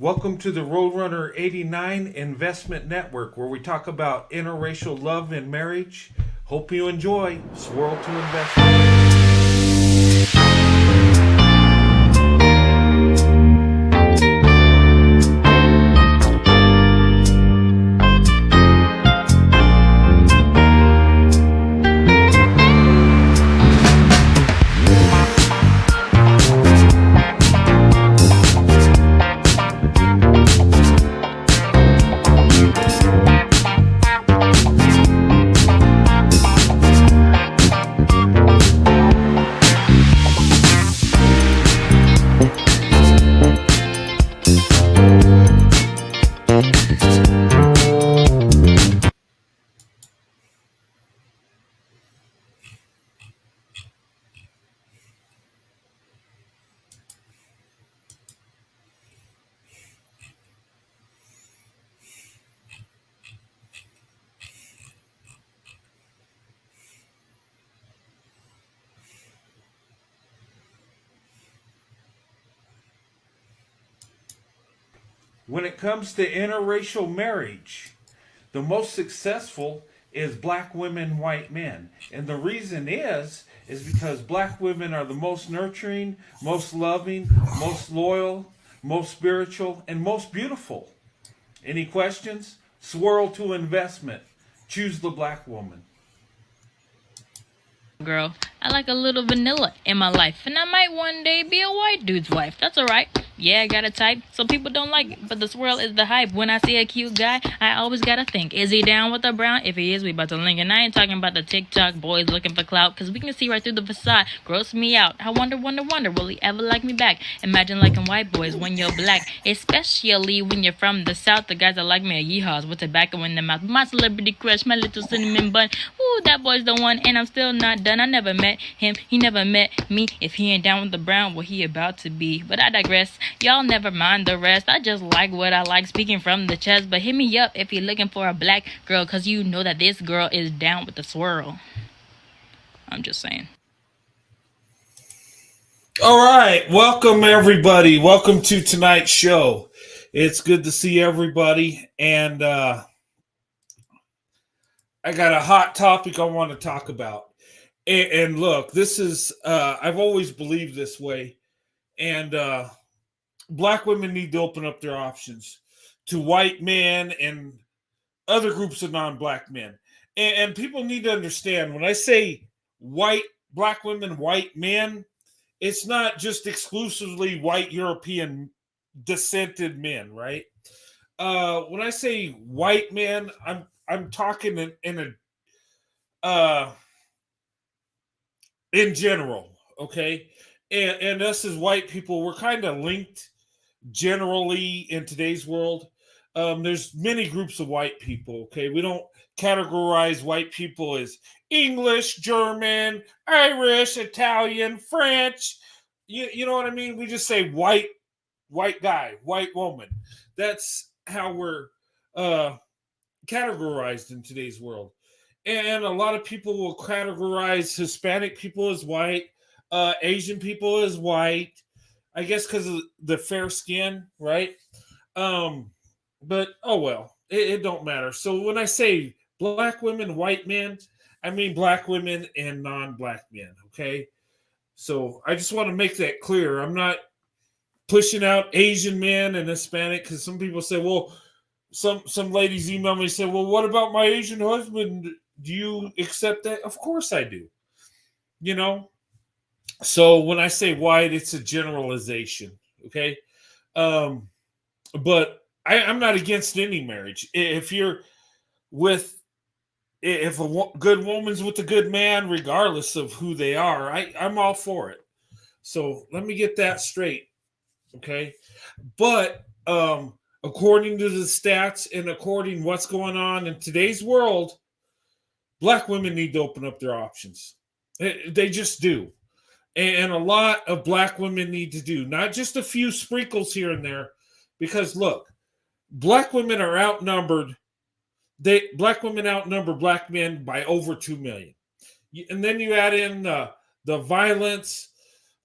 Welcome to the Roadrunner 89 Investment Network, where we talk about interracial love and marriage. Hope you enjoy Swirl to Investment. When it comes to interracial marriage, the most successful is black women, white men. And the reason is because black women are the most nurturing, most loving, most loyal, most spiritual, and most beautiful. Any questions? Swirl to investment. Choose the black woman. Girl, I like a little vanilla in my life, and I might one day be a white dude's wife. That's alright. Yeah, I got a type. Some people don't like it, but the swirl is the hype. When I see a cute guy, I always gotta think, is he down with the brown? If he is, we about to link. And I ain't talking about the TikTok boys looking for clout, cause we can see right through the facade. Gross me out. I wonder, will he ever like me back? Imagine liking white boys when you're black, especially when you're from the south. The guys that like me are yeehaws with tobacco in their mouth. My celebrity crush, my little cinnamon bun. Ooh, that boy's the one, and I'm still not done. I never met him, he never met me. If he ain't down with the brown, what he about to be? But I digress. Y'all never mind the rest. I just like what I like, speaking from the chest. But hit me up if you're looking for a black girl, cause you know that this girl is down with the swirl. I'm just saying. All right. Welcome, everybody. Welcome to tonight's show. It's good to see everybody. And I got a hot topic I want to talk about. And look, this is, I've always believed this way. And black women need to open up their options to white men and other groups of non-black men. And people need to understand when I say white, black women, white men, it's not just exclusively white European descended men, right? When I say white men, I'm talking uh, in general, okay? And us as white people, we're kind of linked generally in today's world. There's many groups of white people. Okay, we don't categorize white people as English, German, Irish, Italian, French. You know what I mean? We just say white guy, white woman. That's how we're uh, categorized in today's world. And a lot of people will categorize Hispanic people as white, Asian people as white. I guess because of the fair skin, right? Um, but oh well, it don't matter. So when I say black women, white men, I mean black women and non-black men. Okay, so I just want to make that clear. I'm not pushing out Asian men and Hispanic because some people say, well, some ladies email me and say, well, what about my Asian husband? Do you accept that? Of course I do. You know. So when I say white, it's a generalization. Okay. Um, but I'm not against any marriage. If you're with, if good woman's with a good man, regardless of who they are, I'm all for it. So let me get that straight, okay? But according to the stats and according what's going on in today's world, black women need to open up their options. They just do. And a lot of black women need to do, not just a few sprinkles here and there, because look, black women are outnumbered. Black women outnumber black men by over 2 million, and then you add in the violence,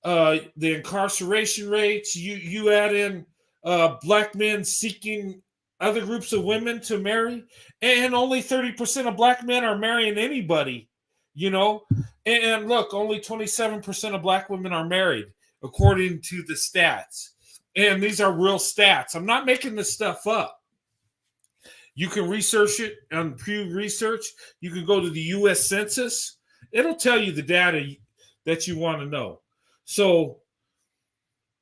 the incarceration rates. You add in black men seeking other groups of women to marry, and only 30% of black men are marrying anybody, you know. And look, only 27% of black women are married, according to the stats. And these are real stats. I'm not making this stuff up. You can research it on Pew Research. You can go to the U.S. Census. It'll tell you the data that you want to know. So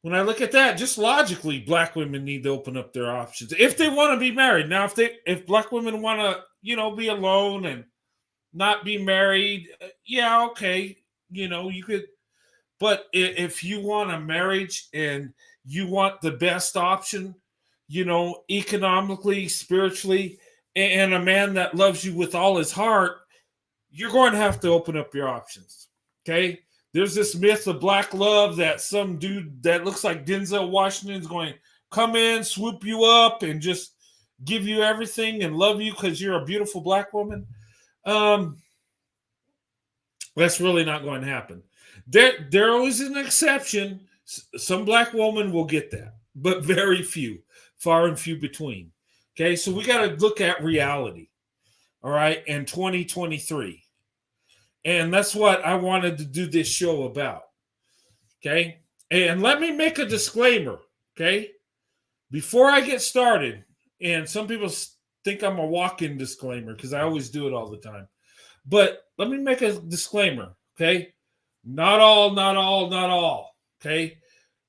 when I look at that, just logically, black women need to open up their options if they want to be married. Now, if black women want to, be alone and not be married, yeah, okay, you could. But if you want a marriage and you want the best option, economically, spiritually, and a man that loves you with all his heart, you're going to have to open up your options. Okay. There's this myth of black love that some dude that looks like Denzel Washington is going to come in, swoop you up, and just give you everything and love you because you're a beautiful black woman. That's really not going to happen. There is an exception. Some black woman will get that, but very few, far and few between. Okay, so we got to look at reality. All right, in 2023. And that's what I wanted to do this show about. Okay. And let me make a disclaimer. Okay. Before I get started, and some people think I'm a walk-in disclaimer because I always do it all the time. But let me make a disclaimer. Okay. Not all. Okay.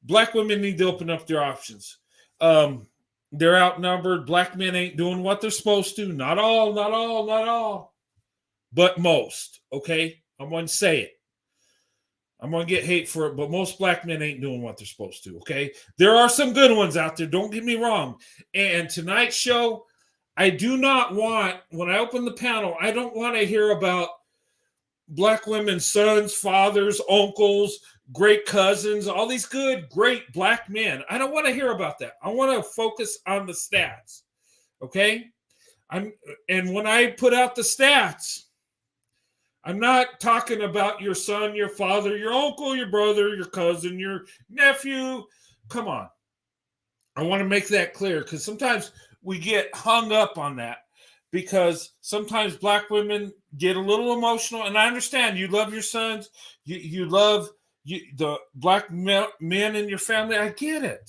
Black women need to open up their options. They're outnumbered. Black men ain't doing what they're supposed to. Not all. But most, okay? I'm going to say it. I'm going to get hate for it, but most black men ain't doing what they're supposed to, okay? There are some good ones out there, don't get me wrong. And tonight's show, I do not want, when I open the panel, I don't want to hear about black women's sons, fathers, uncles, great cousins, all these good, great black men. I don't want to hear about that. I want to focus on the stats, okay? And when I put out the stats, I'm not talking about your son, your father, your uncle, your brother, your cousin, your nephew. Come on. I want to make that clear because sometimes we get hung up on that because sometimes black women get a little emotional. And I understand you love your sons. You love the black men in your family. I get it.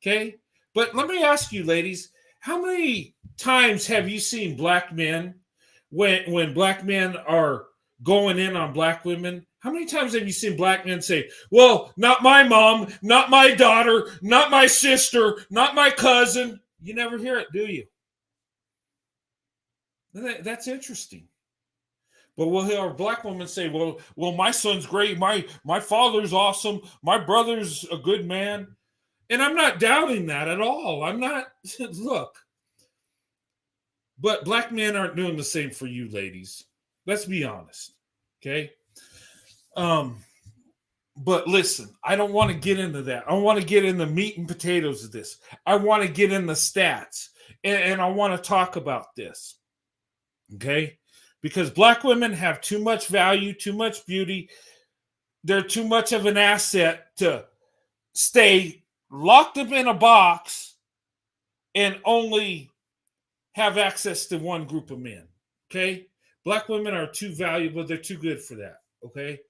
Okay. But let me ask you, ladies, how many times have you seen black men when black men are going in on black women? How many times have you seen black men say, well, not my mom, not my daughter, not my sister, not my cousin? You never hear it, do you? That's interesting. But we'll hear a black woman say, well, my son's great. My father's awesome. My brother's a good man. And I'm not doubting that at all. I'm not, look. But black men aren't doing the same for you, ladies. Let's be honest. Okay. But listen, I don't want to get into that. I want to get in the meat and potatoes of this. I want to get in the stats. And I want to talk about this. Okay. Because black women have too much value, too much beauty. They're too much of an asset to stay locked up in a box and only have access to one group of men, okay? Black women are too valuable. They're too good for that, okay?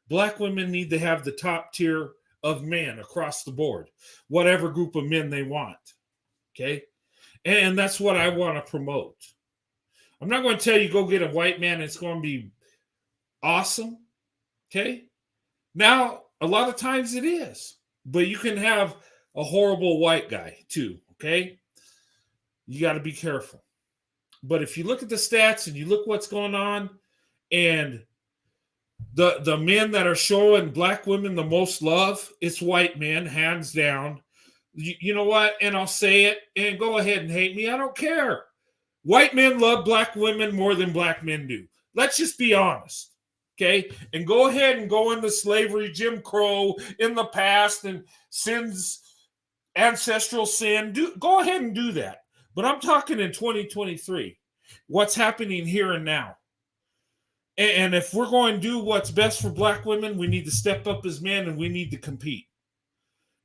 Black women need to have the top tier of men across the board, whatever group of men they want, okay? And that's what I want to promote. I'm not going to tell you go get a white man and it's going to be awesome, okay? Now, a lot of times it is, but you can have a horrible white guy too, okay? You got to be careful. But if you look at the stats and you look what's going on, and the men that are showing black women the most love, it's white men, hands down. You know what? And I'll say it, and go ahead and hate me. I don't care. White men love black women more than black men do. Let's just be honest. Okay? And go ahead and go into slavery, Jim Crow in the past, and sins, ancestral sin. Go ahead and do that. But I'm talking in 2023, what's happening here and now. And if we're going to do what's best for black women, we need to step up as men and we need to compete.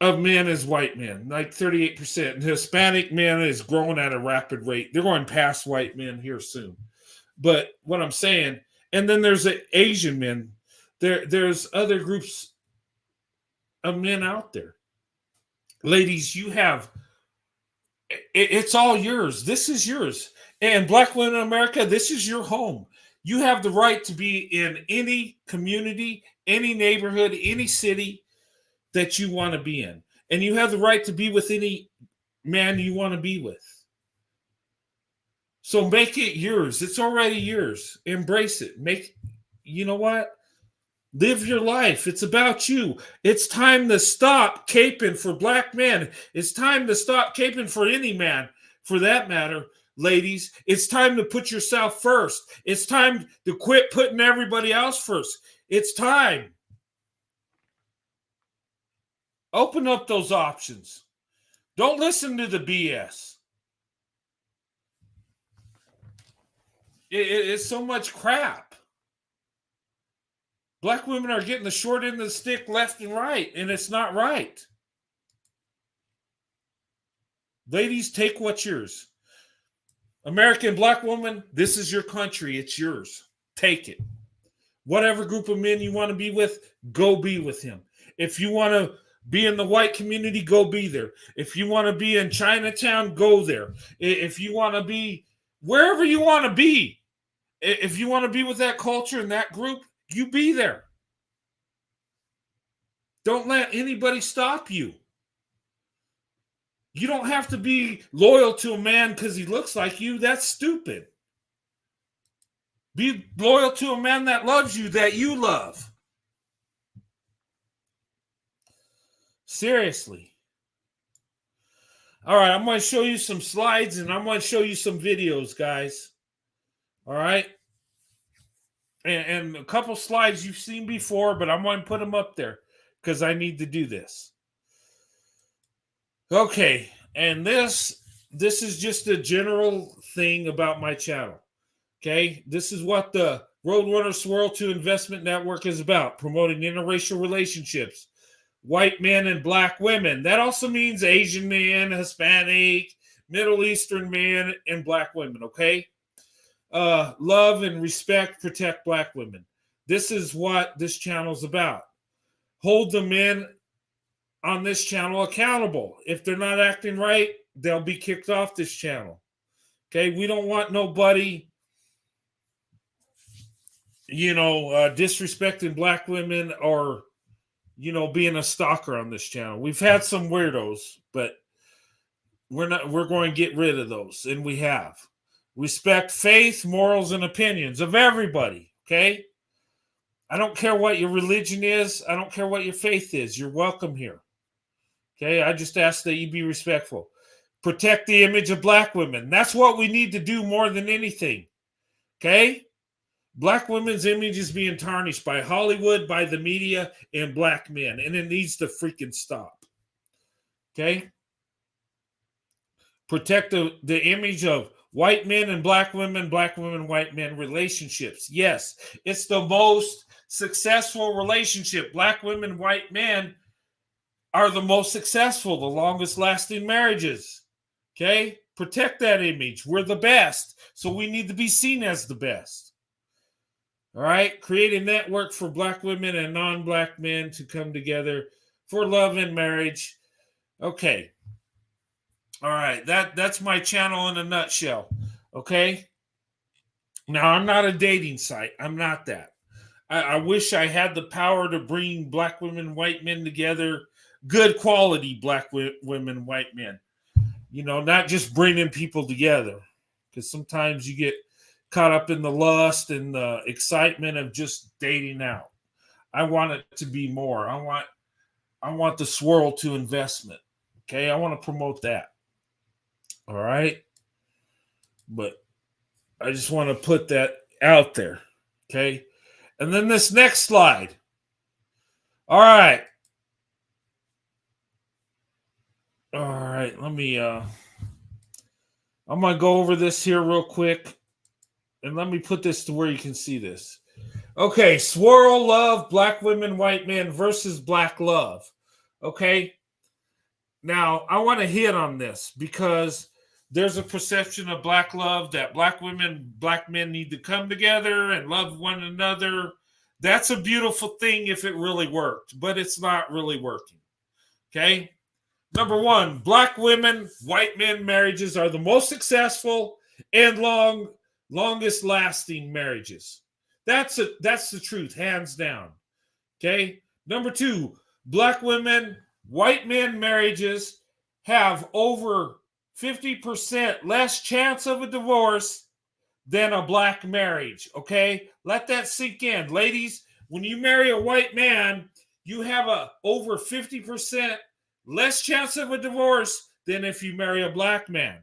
of men is white men, like 38%. And Hispanic men is growing at a rapid rate. They're going past white men here soon. But what I'm saying, and then there's the Asian men. There's other groups of men out there. Ladies, you have it's all yours. This is yours. And black women in America, this is your home. You have the right to be in any community, any neighborhood, any city that you want to be in. And you have the right to be with any man you want to be with. So make it yours. It's already yours. Embrace it. You know what? Live your life. It's about you. It's time to stop caping for black men. It's time to stop caping for any man, for that matter, ladies. It's time to put yourself first. It's time to quit putting everybody else first. It's time. Open up those options. Don't listen to the BS. It's so much crap. Black women are getting the short end of the stick left and right, and it's not right. Ladies, take what's yours. American black woman, this is your country. It's yours. Take it. Whatever group of men you want to be with, go be with him. If you want to be in the white community, go be there. If you want to be in Chinatown, go there. If you want to be wherever you want to be, if you want to be with that culture and that group, you be there. Don't let anybody stop you. You don't have to be loyal to a man because he looks like you. That's stupid. Be loyal to a man that loves you, that you love. Seriously. All right, I'm going to show you some slides and I'm going to show you some videos, guys. All right. And a couple slides you've seen before, but I'm going to put them up there because I need to do this. Okay, and this is just a general thing about my channel. Okay, this is what the Roadrunner Swirl to Investment Network is about, promoting interracial relationships, white men and black women. That also means Asian men, Hispanic, Middle Eastern men, and black women, okay? Love and respect, protect black women. This is what this channel is about. Hold the men on this channel accountable. If they're not acting right, they'll be kicked off this channel. Okay, we don't want nobody, disrespecting black women or, being a stalker on this channel. We've had some weirdos, but we're going to get rid of those, and we have. Respect faith, morals, and opinions of everybody, okay? I don't care what your religion is. I don't care what your faith is. You're welcome here. Okay, I just ask that you be respectful. Protect the image of black women. That's what we need to do more than anything. Okay? Black women's image is being tarnished by Hollywood, by the media, and black men. And it needs to freaking stop. Okay? Protect the image of white men and black women, white men relationships. Yes, it's the most successful relationship. Black women, white men are the most successful, the longest lasting marriages. Okay? Protect that image. We're the best. So we need to be seen as the best. All right? Create a network for black women and non-black men to come together for love and marriage. Okay. All right. That's my channel in a nutshell. Okay? Now, I'm not a dating site. I'm not that. I wish I had the power to bring black women, white men together. Good quality black women, white men. Not just bringing people together. Because sometimes you get caught up in the lust and the excitement of just dating out. I want it to be more. I want the swirl to investment. Okay, I want to promote that. All right. But I just want to put that out there. Okay. And then this next slide. All right. All right. Let me, I'm going to go over this here real quick. And let me put this to where you can see this. Okay. Swirl love, black women, white men versus black love. Okay. Now, I want to hit on this because there's a perception of black love that black women, black men need to come together and love one another. That's a beautiful thing if it really worked, but it's not really working. Okay? Number one, black women, white men marriages are the most successful and longest lasting marriages. That's the truth, hands down. Okay? Number two, black women, white men marriages have over 50% less chance of a divorce than a black marriage. Okay? Let that sink in. Ladies, when you marry a white man, you have a over 50% less chance of a divorce than if you marry a black man.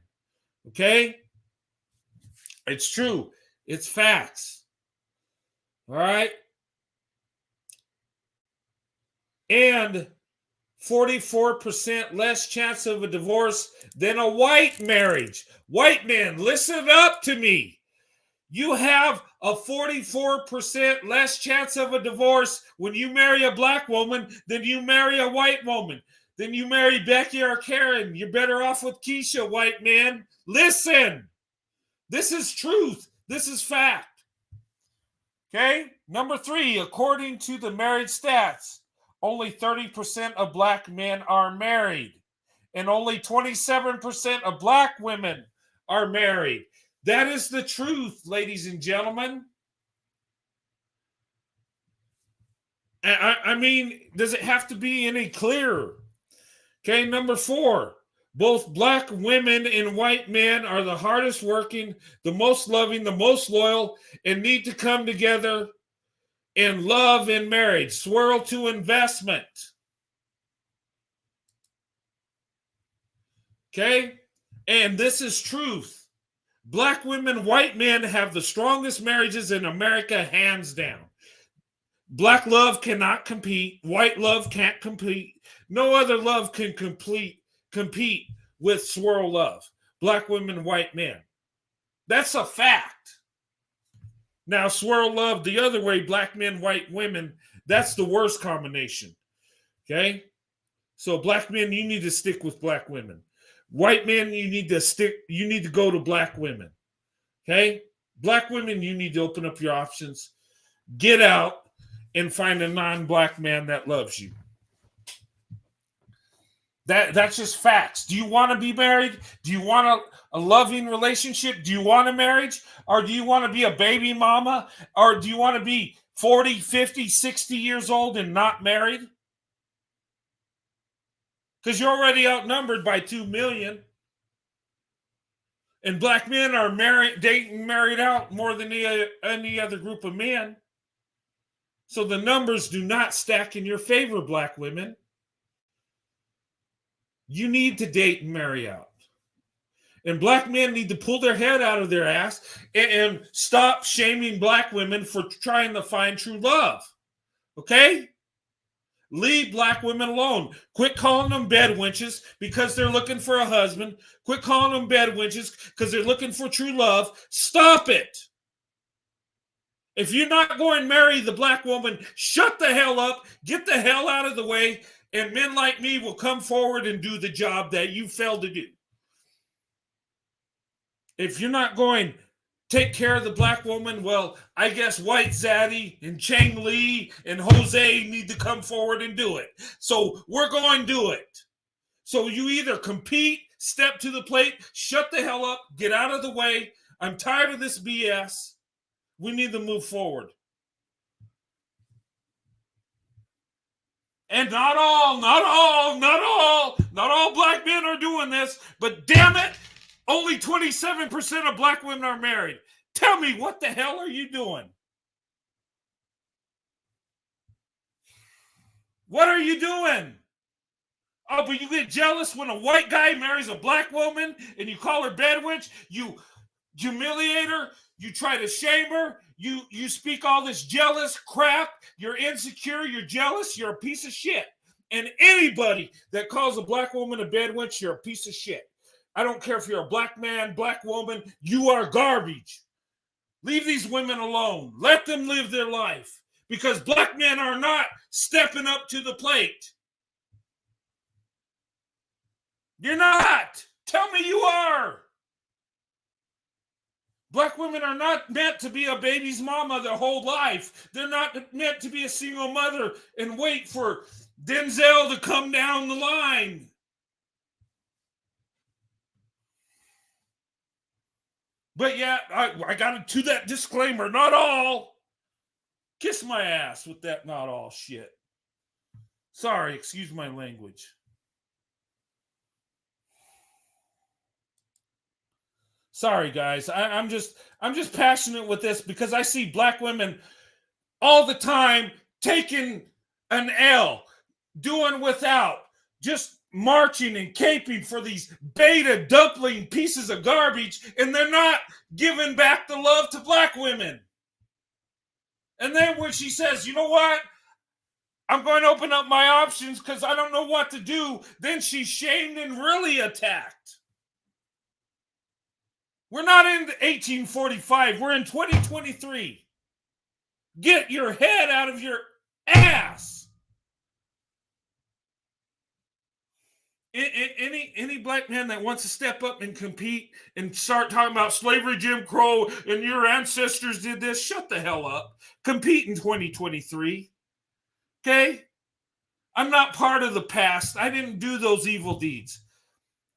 Okay? It's true. It's facts. All right? And 44% less chance of a divorce than a white marriage. White men, listen up to me. You have a 44% less chance of a divorce when you marry a black woman than you marry a white woman. Then you marry Becky or Karen. You're better off with Keisha, white man. Listen. This is truth. This is fact. Okay? Number three, according to the marriage stats, only 30% of black men are married, and only 27% of black women are married. That is the truth, ladies and gentlemen. I mean, does it have to be any clearer? Okay, number four, both black women and white men are the hardest working, the most loving, the most loyal, and need to come together in love and marriage. Swirl to investment. Okay? And this is truth. Black women, white men have the strongest marriages in America, hands down. Black love cannot compete. White love can't compete. No other love can compete with swirl love. Black women, white men. That's a fact. Now, swirl love the other way, black men, white women, that's the worst combination. Okay? So black men, you need to stick with black women. White men, you need to go to black women. Okay? Black women, you need to open up your options. Get out and find a non-black man that loves you. That's just facts. Do you want to be married? Do you want a loving relationship? Do you want a marriage? Or do you want to be a baby mama? Or do you want to be 40, 50, 60 years old and not married? Because you're already outnumbered by 2 million. And black men are married out more than any other group of men. So the numbers do not stack in your favor, black women. You need to date and marry out. And black men need to pull their head out of their ass and stop shaming black women for trying to find true love. Okay? Leave black women alone. Quit calling them bed wenches because they're looking for a husband. Quit calling them bed wenches because they're looking for true love. Stop it. If you're not going to marry the black woman, shut the hell up, get the hell out of the way, and men like me will come forward and do the job that you failed to do. If you're not going to take care of the black woman, well, I guess White Zaddy and Chang Lee and Jose need to come forward and do it. So we're going to do it. So you either compete, step to the plate, shut the hell up, get out of the way. I'm tired of this BS. We need to move forward. And not all black men are doing this, but damn it, only 27% of black women are married. Tell me, what the hell are you doing? What are you doing? Oh, but you get jealous when a white guy marries a black woman and you call her bed witch, you humiliate her, you try to shame her, you speak all this jealous crap, you're insecure, you're jealous, you're a piece of shit. And anybody that calls a black woman a bed witch, you're a piece of shit. I don't care if you're a black man, black woman, you are garbage. Leave these women alone. Let them live their life. Because black men are not stepping up to the plate. You're not. Tell me you are. Black women are not meant to be a baby's mama their whole life. They're not meant to be a single mother and wait for Denzel to come down the line. But yeah, I got to that disclaimer. Not all. Kiss my ass with that not all shit. Sorry, excuse my language. Sorry, guys. I'm just passionate with this because I see black women all the time taking an L, doing without, just marching and caping for these beta dumpling pieces of garbage, and they're not giving back the love to black women. And then when she says, you know what? I'm going to open up my options because I don't know what to do, then she's shamed and really attacked. We're not in 1845. We're in 2023. Get your head out of your ass. Any black man that wants to step up and compete and start talking about slavery, Jim Crow, and your ancestors did this, shut the hell up. Compete in 2023. Okay? I'm not part of the past. I didn't do those evil deeds.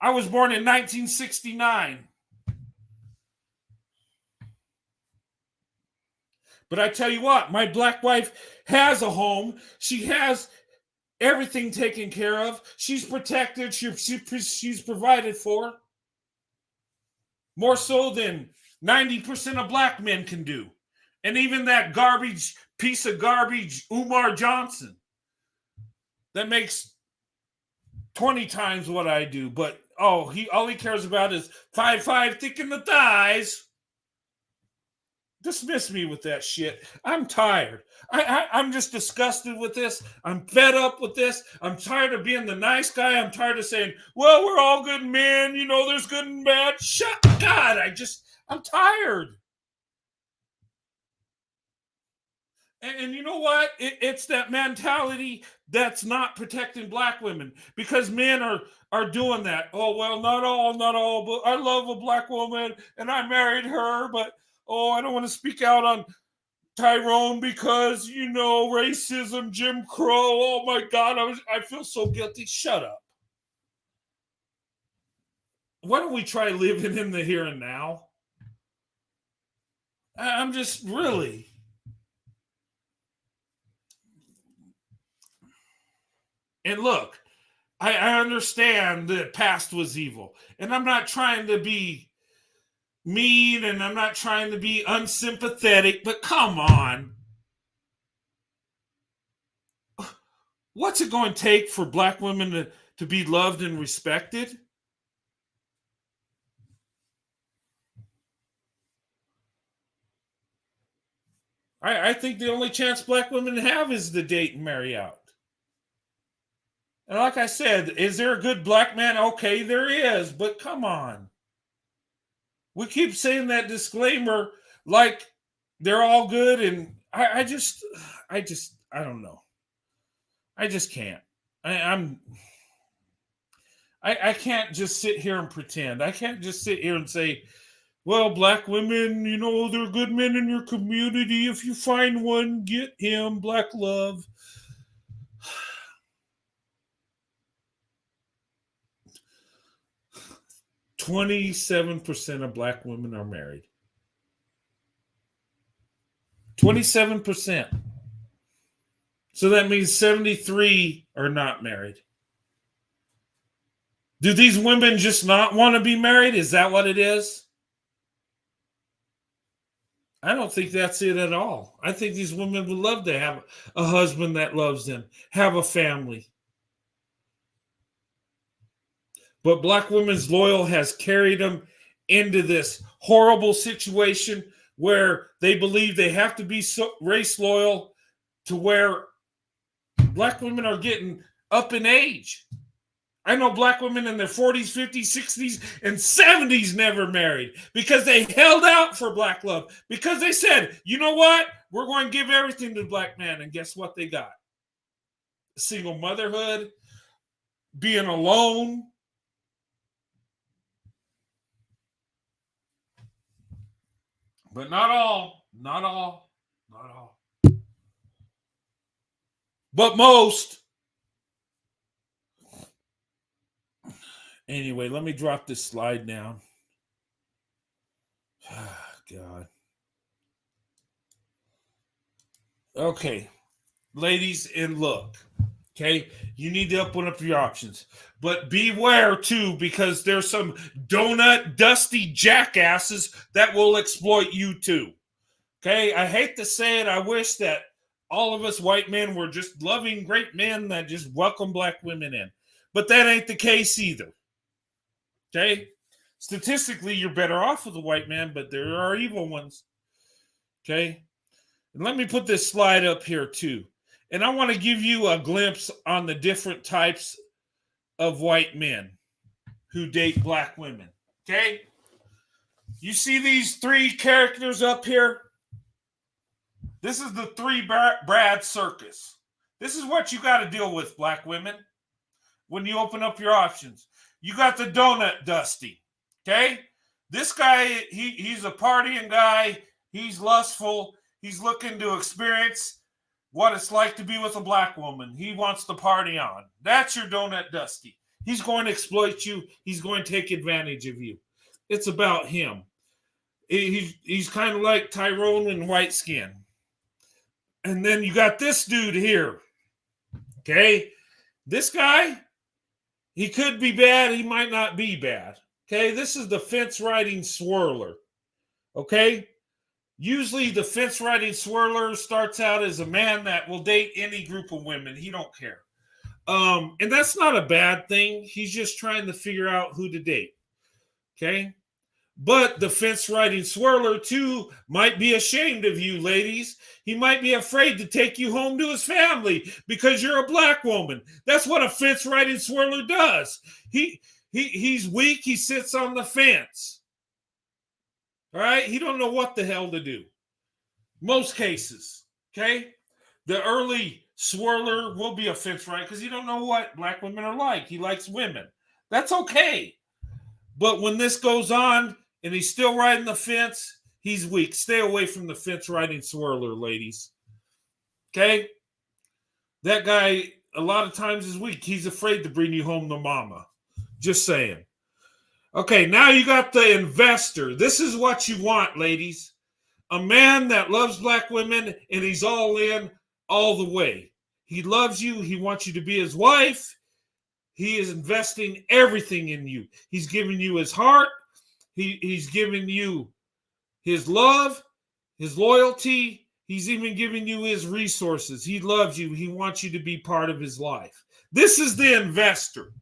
I was born in 1969. But I tell you what, my black wife has a home. She has everything taken care of. She's protected. She's provided for. More so than 90% of black men can do. And even that piece of garbage, Umar Johnson, that makes 20 times what I do. But all he cares about is 5'5", thick in the thighs. Dismiss me with that shit. I'm tired. I'm just disgusted with this. I'm fed up with this. I'm tired of being the nice guy. I'm tired of saying, well, we're all good men. You know, there's good and bad. Shut God. I'm tired. And you know what? It's that mentality that's not protecting black women because men are doing that. Oh, well, not all, but I love a black woman and I married her, but I don't want to speak out on Tyrone because, you know, racism, Jim Crow. Oh, my God, I feel so guilty. Shut up. Why don't we try living in the here and now? I'm just really... And look, I understand that past was evil. And I'm not trying to be mean and I'm not trying to be unsympathetic, but come on. What's it going to take for black women to be loved and respected? I think the only chance black women have is to date and marry out. And like I said, is there a good black man? Okay, there is, but come on. We keep saying that disclaimer like they're all good, and I don't know. I just can't. I can't just sit here and pretend. I can't just sit here and say, well, black women, you know, they're good men in your community. If you find one, get him, black love. 27% of black women are married. 27%. So that means 73 are not married. Do these women just not want to be married? Is that what it is? I don't think that's it at all. I think these women would love to have a husband that loves them, have a family. But black women's loyal has carried them into this horrible situation where they believe they have to be race loyal, to where black women are getting up in age. I know black women in their 40s, 50s, 60s, and 70s never married because they held out for black love. Because they said, you know what? We're going to give everything to the black man. And guess what they got? Single motherhood, being alone. But not all. Not all. Not all. But most. Anyway, let me drop this slide down. God. Okay. Ladies, and look. Okay, you need to open up your options, but beware too, because there's some donut dusty jackasses that will exploit you too. Okay, I hate to say it. I wish that all of us white men were just loving, great men that just welcome black women in, but that ain't the case either. Okay, statistically, you're better off with a white man, but there are evil ones. Okay, and let me put this slide up here too. And I want to give you a glimpse on the different types of white men who date black women. Okay? You see these three characters up here? This is the three Brad circus. This is what you got to deal with, black women, when you open up your options. You got the donut dusty. Okay? This guy, he's a partying guy. He's lustful. He's looking to experience what it's like to be with a black woman. He wants to party on. That's your donut dusty. He's going to exploit you. He's going to take advantage of you. It's about him. He's kind of like Tyrone in white skin. And then you got this dude here. Okay? This guy, he could be bad. He might not be bad. Okay? This is the fence riding swirler. Okay? Usually the fence riding swirler starts out as a man that will date any group of women. He don't care. And that's not a bad thing. He's just trying to figure out who to date. Okay? But the fence riding swirler too might be ashamed of you, ladies. He might be afraid to take you home to his family because you're a black woman. That's what a fence riding swirler does. He's weak. He sits on the fence. All right, he don't know what the hell to do. Most cases, okay? The early swirler will be a fence rider because he don't know what black women are like. He likes women. That's okay. But when this goes on and he's still riding the fence, he's weak. Stay away from the fence riding swirler, ladies. Okay? That guy a lot of times is weak. He's afraid to bring you home to mama. Just saying. Okay, now you got the investor. This is what you want, ladies. A man that loves black women and he's all in all the way. He loves you. He wants you to be his wife. He is investing everything in you. He's giving you his heart. He's giving you his love, his loyalty. He's even giving you his resources. He loves you. He wants you to be part of his life. This is the investor.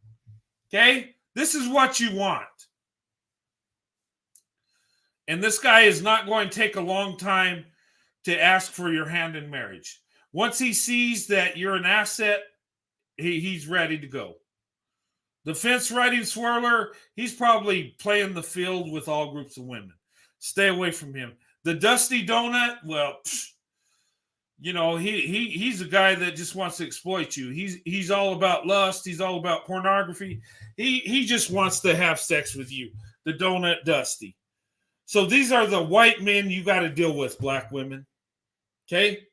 Okay? This is what you want. And this guy is not going to take a long time to ask for your hand in marriage. Once he sees that you're an asset, he's ready to go. The fence riding swirler, he's probably playing the field with all groups of women. Stay away from him. The dusty donut, well, you know, he's a guy that just wants to exploit you. He's all about lust. He's all about pornography. He just wants to have sex with you. The donut dusty. So these are the white men you got to deal with, black women. Okay?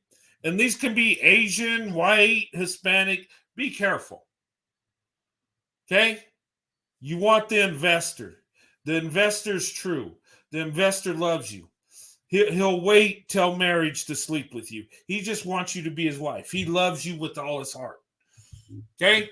And these can be Asian, white, Hispanic. Be careful. Okay? You want the investor. The investor's true. The investor loves you. He'll wait till marriage to sleep with you. He just wants you to be his wife. He loves you with all his heart. Okay?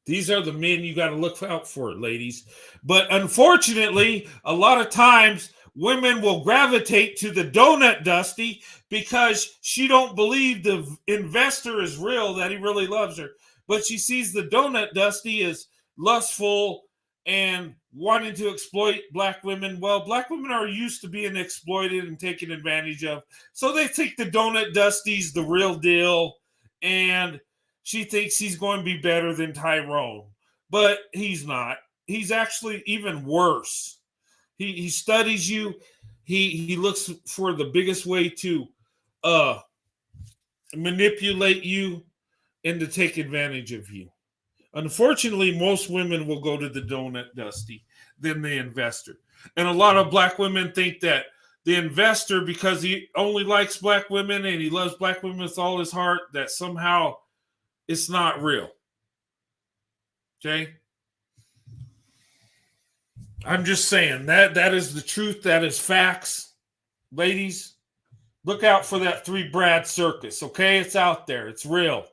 These are the men you got to look out for, ladies. But unfortunately, a lot of times women will gravitate to the donut dusty because she don't believe the investor is real, that he really loves her. But she sees the donut dusty as lustful and wanting to exploit black women. Well, black women are used to being exploited and taken advantage of. So they think the donut dusty's the real deal. And she thinks he's going to be better than Tyrone. But he's not. He's actually even worse. He studies you. He looks for the biggest way to manipulate you and to take advantage of you. Unfortunately, most women will go to the donut dusty than the investor. And a lot of black women think that the investor, because he only likes black women and he loves black women with all his heart, that somehow it's not real. Okay? I'm just saying that is the truth. That is facts. Ladies, look out for that 3 Brad circus, okay? It's out there. It's real.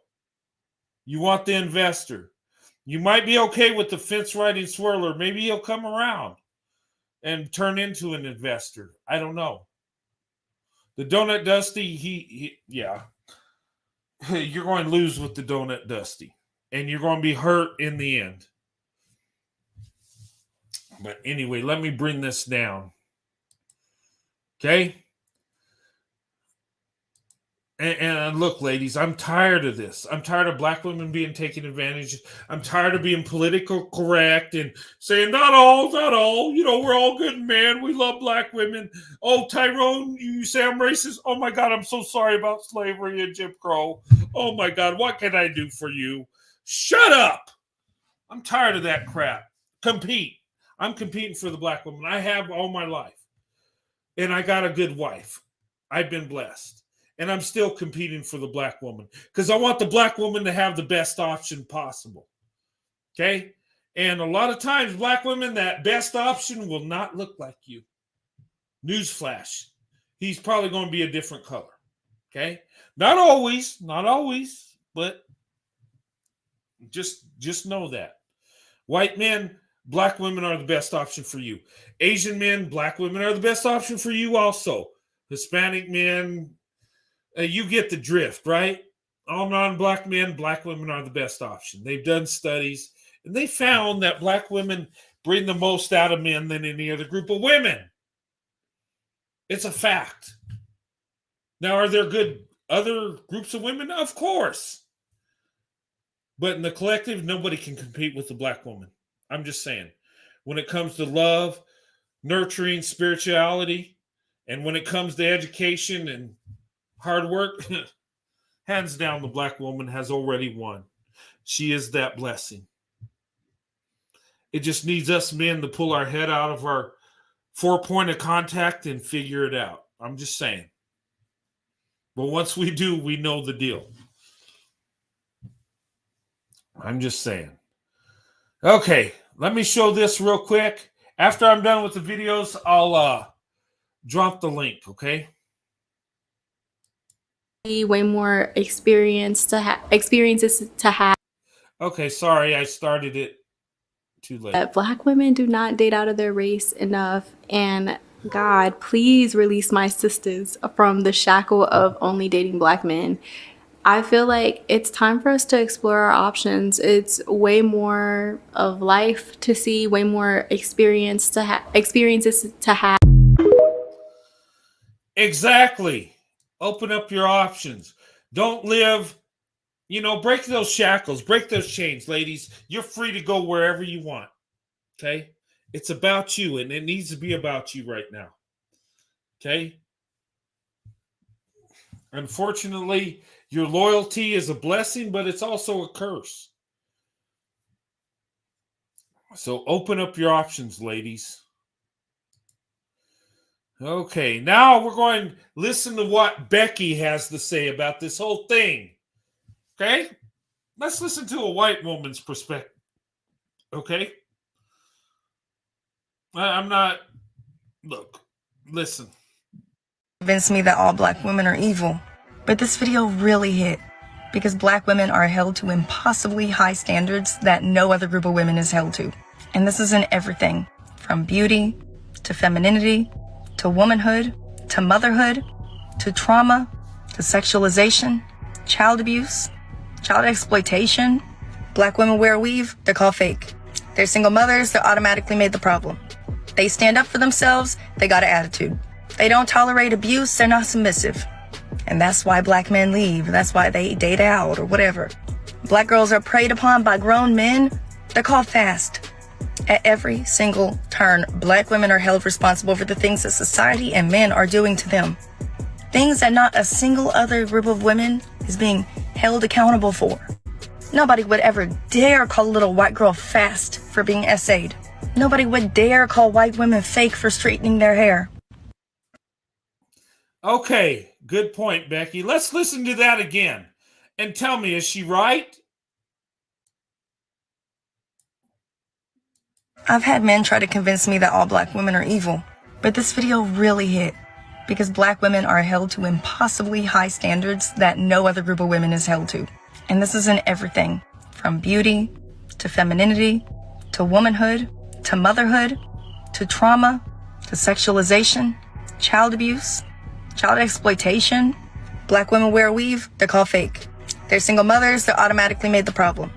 You want the investor. You might be okay with the fence riding swirler. Maybe he'll come around and turn into an investor. I don't know. The Donut Dusty, he yeah. You're going to lose with the Donut Dusty. And you're going to be hurt in the end. But anyway, let me bring this down. Okay? And look, ladies, I'm tired of this. I'm tired of black women being taken advantage of. I'm tired of being political correct and saying, not all. You know, we're all good men. We love black women. Oh, Tyrone, you say I'm racist? Oh, my God, I'm so sorry about slavery and Jim Crow. Oh, my God, what can I do for you? Shut up. I'm tired of that crap. Compete. I'm competing for the black woman. I have all my life. And I got a good wife. I've been blessed. And I'm still competing for the black woman because I want the black woman to have the best option possible. Okay? And a lot of times, black women, that best option will not look like you. Newsflash. He's probably going to be a different color. Okay? Not always, but just know that. White men, black women are the best option for you. Asian men, black women are the best option for you also. Hispanic men, you get the drift, right? All non-black men, black women are the best option. They've done studies, and they found that black women bring the most out of men than any other group of women. It's a fact. Now, are there good other groups of women? Of course. But in the collective, nobody can compete with the black woman. I'm just saying. When it comes to love, nurturing, spirituality, and when it comes to education and hard work, hands down, the black woman has already won. She is that blessing. It just needs us men to pull our head out of our 4-point of contact and figure it out. I'm just saying. But once we do, we know the deal. I'm just saying. Okay, let me show this real quick. After I'm done with the videos, I'll drop the link, okay? Way more experiences to have. Okay, sorry, I started it too late. Black women do not date out of their race enough, and God, please release my sisters from the shackle of only dating black men. I feel like it's time for us to explore our options. It's way more of life to see, way more experiences to have. Exactly. Open up your options. Don't live, break those shackles, break those chains, ladies. You're free to go wherever you want. Okay? It's about you, and it needs to be about you right now. Okay? Unfortunately, your loyalty is a blessing, but it's also a curse. So open up your options, ladies. Okay, now we're going to listen to what Becky has to say about this whole thing. Okay? Let's listen to a white woman's perspective. Okay? I'm not... Look, listen. Convinced me that all black women are evil. But this video really hit because black women are held to impossibly high standards that no other group of women is held to. And this is in everything from beauty to femininity to womanhood to motherhood to trauma to sexualization, child abuse, child exploitation. Black women wear a weave, they're called fake. They're single mothers, they're automatically made the problem. They stand up for themselves, they got an attitude. They don't tolerate abuse, they're not submissive. And that's why black men leave. That's why they date out or whatever. Black girls are preyed upon by grown men. They're called fast. At every single turn, black women are held responsible for the things that society and men are doing to them. Things that not a single other group of women is being held accountable for. Nobody would ever dare call a little white girl fast for being essayed. Nobody would dare call white women fake for straightening their hair. Okay, good point, Becky. Let's listen to that again and tell me, is she right? I've had men try to convince me that all black women are evil, but this video really hit because black women are held to impossibly high standards that no other group of women is held to. And this is in everything from beauty to femininity to womanhood to motherhood to trauma to sexualization, child abuse, child exploitation. Black women wear a weave, they're called fake. They're single mothers, they're automatically made the problem.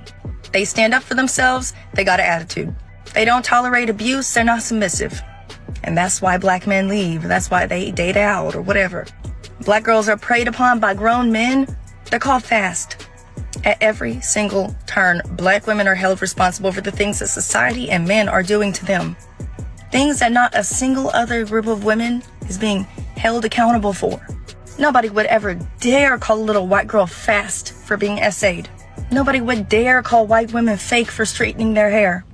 They stand up for themselves, they got an attitude. They don't tolerate abuse, they're not submissive. And that's why black men leave. That's why they date out or whatever. Black girls are preyed upon by grown men. They're called fast. At every single turn, black women are held responsible for the things that society and men are doing to them. Things that not a single other group of women is being held accountable for. Nobody would ever dare call a little white girl fast for being essayed. Nobody would dare call white women fake for straightening their hair.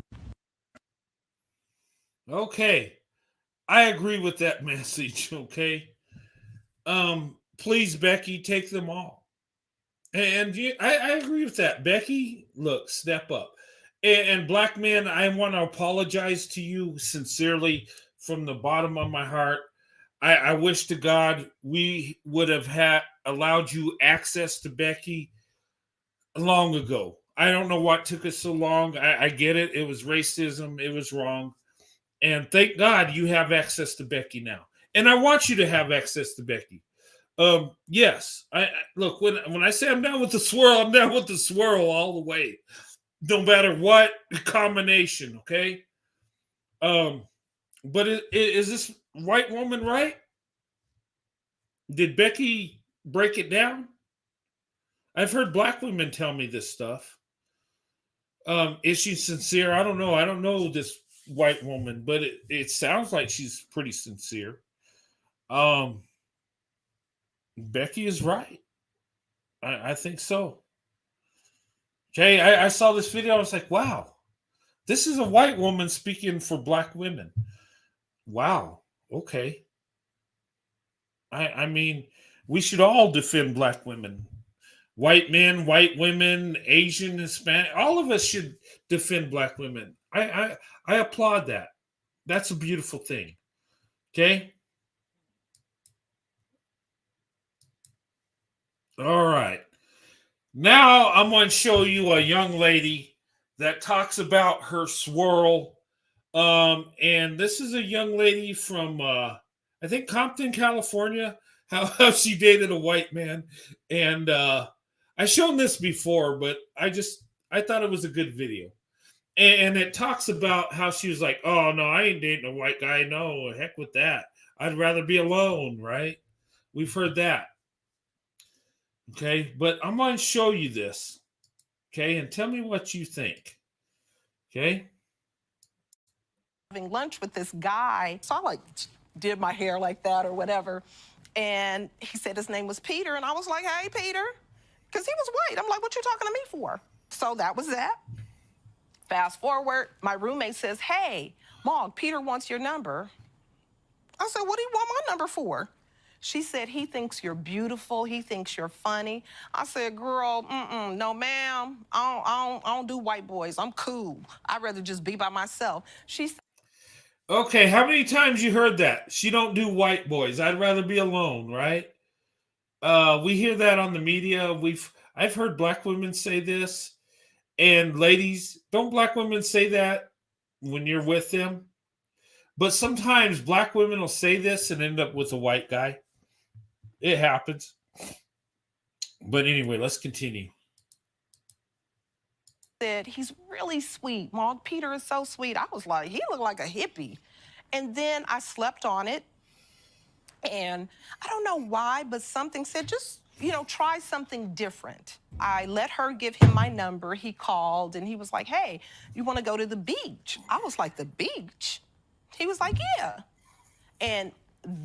Okay. I agree with that message, okay? Please, Becky, take them all. And I agree with that. Becky, look, step up. And black men, I want to apologize to you sincerely from the bottom of my heart. I wish to God we would have allowed you access to Becky long ago. I don't know what took us so long. I get it. It was racism. It was wrong. And thank God you have access to Becky now. And I want you to have access to Becky. Yes. I look, when I say I'm down with the swirl, I'm down with the swirl all the way. No matter what combination, okay? But is this white woman right? Did Becky break it down? I've heard black women tell me this stuff. Is she sincere? I don't know. I don't know this white woman, but it sounds like she's pretty sincere. Becky is right. I think so. Okay, I saw this video. I was like, wow, this is a white woman speaking for black women. Wow. Okay. I mean, we should all defend black women. White men, white women, Asian, Hispanic, all of us should defend black women. I applaud that. That's a beautiful thing. Okay? All right. Now I'm going to show you a young lady that talks about her swirl. And this is a young lady from, I think, Compton, California, how she dated a white man. And I've shown this before, but I thought it was a good video. And it talks about how she was like, oh, no, I ain't dating a white guy. No, heck with that. I'd rather be alone, right? We've heard that. Okay, but I'm going to show you this. Okay, and tell me what you think. Okay? Having lunch with this guy. So I did my hair like that or whatever. And he said his name was Peter. And I was like, hey, Peter. Because he was white. I'm like, what you talking to me for? So that was that. Fast forward, my roommate says, hey, Mog, Peter wants your number. I said, what do you want my number for? She said, he thinks you're beautiful. He thinks you're funny. I said, girl, no, ma'am. I don't do white boys. I'm cool. I'd rather just be by myself. She said, okay, how many times you heard that? She don't do white boys. I'd rather be alone, right? We hear that on the media. I've heard black women say this. And ladies, don't black women say that when you're with them? But sometimes black women will say this and end up with a white guy. It happens. But anyway, let's continue. Said, he's really sweet. Mog, Peter is so sweet. I was like, he looked like a hippie. And then I slept on it. And I don't know why, but something said, just, try something different. I let her give him my number. He called and he was like, hey, you want to go to the beach? I was like, the beach? He was like, yeah. And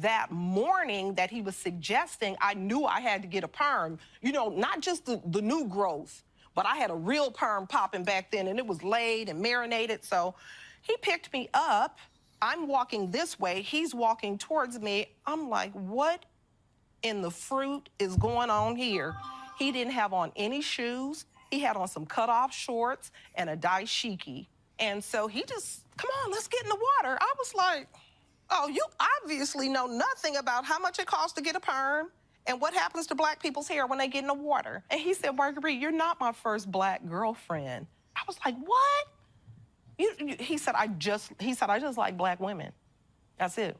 that morning that he was suggesting, I knew I had to get a perm. Not just the new growth, but I had a real perm popping back then, and it was laid and marinated. So He picked me up. I'm walking this way. He's walking towards me. I'm like, what in the fruit is going on here? He didn't have on any shoes. He had on some cutoff shorts and a dashiki. And so he just, come on, let's get in the water. I was like, oh, you obviously know nothing about how much it costs to get a perm and what happens to black people's hair when they get in the water. And he said, Marguerite, you're not my first black girlfriend. I was like, what? He said, I just like black women. That's it.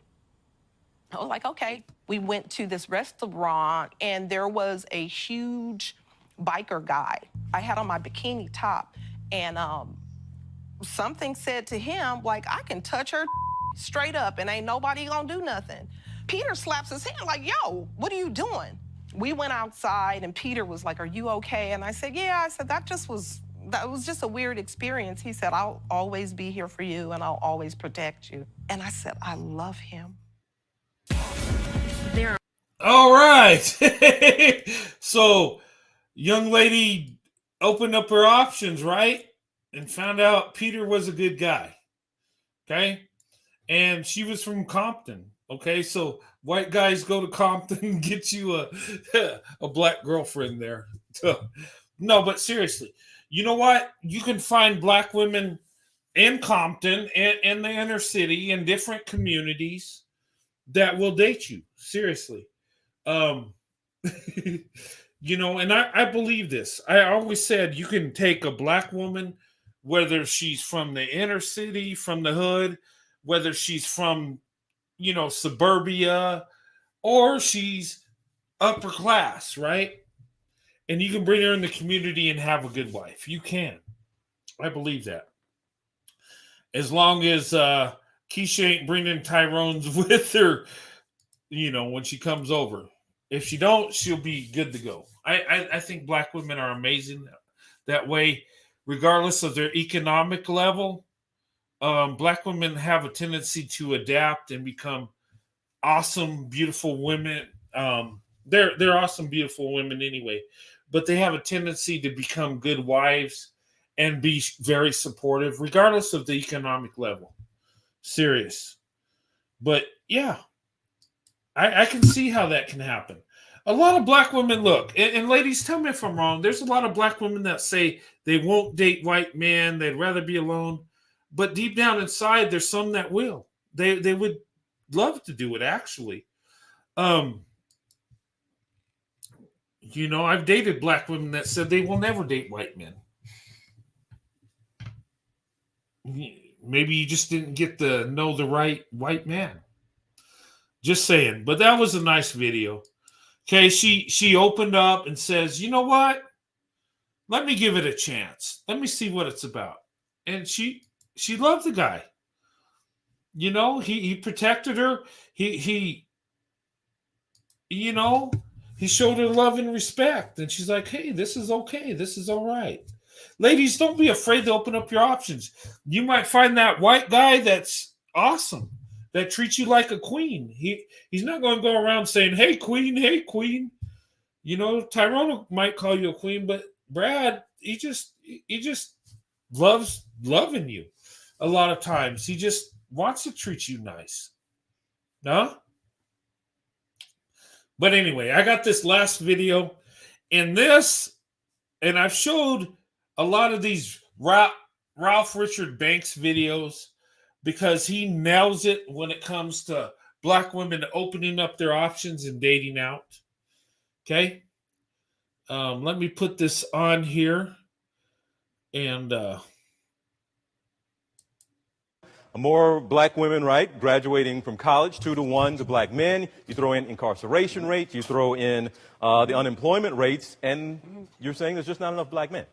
I was like, okay. We went to this restaurant, and there was a huge biker guy. I had on my bikini top, and something said to him, like, I can touch her straight up, and ain't nobody gonna do nothing. Peter slaps his hand like, yo, what are you doing? We went outside, and Peter was like, are you okay? And I said, yeah. I said, that was just a weird experience. He said, I'll always be here for you, and I'll always protect you. And I said, I love him. All right. So, young lady opened up her options, right? And found out Peter was a good guy. Okay. And she was from Compton. Okay. So, white guys go to Compton and get you a black girlfriend there. No, but seriously, you know what? You can find black women in Compton and the inner city in different communities that will date you. Seriously. You know, and I believe this. I always said you can take a black woman, whether she's from the inner city, from the hood, whether she's from, you know, suburbia, or she's upper class, right? And you can bring her in the community and have a good wife. You can. I believe that. As long as Keisha ain't bringing Tyrone's with her, you know, when she comes over. If she don't, she'll be good to go. I think black women are amazing that way, regardless of their economic level. Black women have a tendency to adapt and become awesome, beautiful women. They're awesome, beautiful women anyway, but they have a tendency to become good wives and be very supportive, regardless of the economic level. Serious. But yeah, I can see how that can happen. A lot of black women, look, and ladies, tell me if I'm wrong. There's a lot of black women that say they won't date white men. They'd rather be alone. But deep down inside, there's some that will. They would love to do it, actually. You know, I've dated black women that said they will never date white men. Maybe you just didn't get to know the right white man. Just saying. But that was a nice video. Okay, she opened up and says, you know what? Let me give it a chance. Let me see what it's about. And she loved the guy. You know, he protected her. He you know, he showed her love and respect. And she's like, hey, this is okay. This is all right. Ladies, don't be afraid to open up your options. You might find that white guy that's awesome, that treats you like a queen. He's not going to go around saying, hey, queen, hey, queen. You know, Tyrone might call you a queen, but Brad, he just loves loving you a lot of times. He just wants to treat you nice. No? But anyway, I got this last video, and I've showed a lot of these Ralph Richard Banks videos because he nails it when it comes to black women opening up their options and dating out. Okay? Let me put this on here. And more black women, right, graduating from college, 2-to-1 to black men. You throw in incarceration rates, you throw in the unemployment rates, and you're saying there's just not enough black men.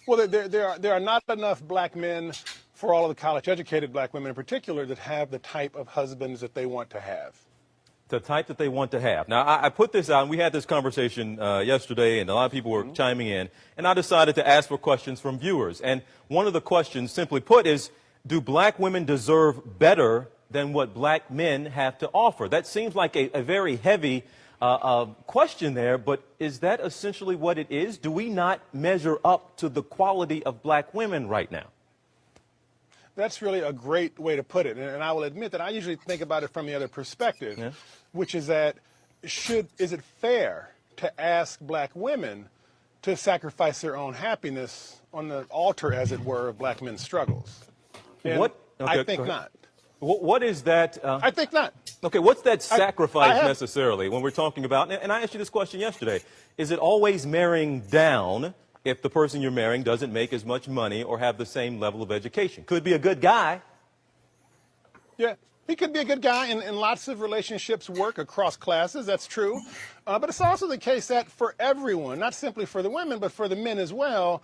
Well, there are not enough black men for all of the college-educated black women in particular that have the type of husbands that they want to have. The type that they want to have. Now, I put this out, and we had this conversation yesterday, and a lot of people were chiming in, and I decided to ask for questions from viewers. And one of the questions, simply put, is, do black women deserve better than what black men have to offer? That seems like a very heavy question there, but is that essentially what it is? Do we not measure up to the quality of black women right now? That's really a great way to put it. And I will admit that I usually think about it from the other perspective, Yeah. which is that is it fair to ask black women to sacrifice their own happiness on the altar, as it were, of black men's struggles? And What? Okay, I think go ahead. not. What is that? I think not. Okay, what's that sacrifice have- necessarily when we're talking about, and I asked you this question yesterday, is it always marrying down if the person you're marrying doesn't make as much money or have the same level of education? Could be a good guy. Yeah, he could be a good guy, and lots of relationships work across classes. That's true. But it's also the case that for everyone, not simply for the women, but for the men as well,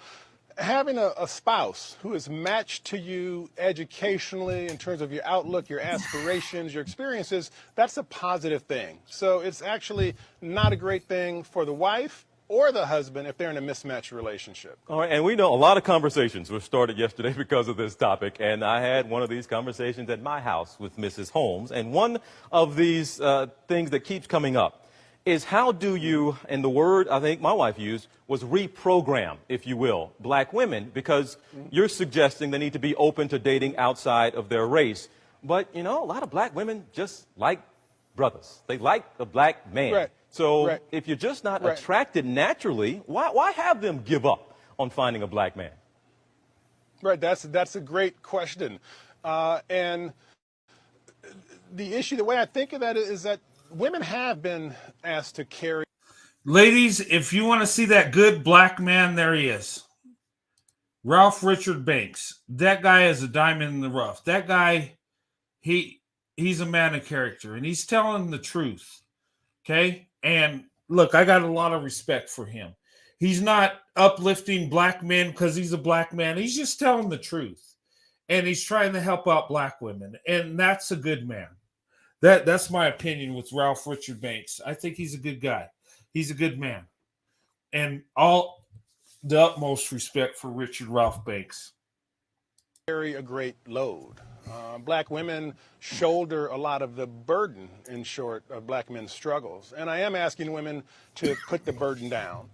having a spouse who is matched to you educationally in terms of your outlook, your aspirations, your experiences, that's a positive thing. So it's actually not a great thing for the wife or the husband if they're in a mismatched relationship. All right, and we know a lot of conversations were started yesterday because of this topic, and I had one of these conversations at my house with Mrs. Holmes, and one of these things that keeps coming up is how do you, and the word I think my wife used was reprogram, if you will, black women, because you're suggesting they need to be open to dating outside of their race. But, you know, a lot of black women just like brothers. They like the black man. Right. So Right. if you're just not Right. attracted naturally, why have them give up on finding a black man? Right, that's a great question. And the issue, the way I think of that is that women have been asked to carry. Ladies, if you want to see that good black man, there he is. Ralph Richard Banks. That guy is a diamond in the rough. That guy, he's a man of character, and he's telling the truth. Okay? And look, I got a lot of respect for him. He's not uplifting black men because he's a black man. He's just telling the truth. And he's trying to help out black women. And that's a good man. That's my opinion with Ralph Richard Banks. I think he's a good guy. He's a good man. And all the utmost respect for Richard Ralph Banks. Carry a great load. Black women shoulder a lot of the burden, in short, of black men's struggles. And I am asking women to put the burden down.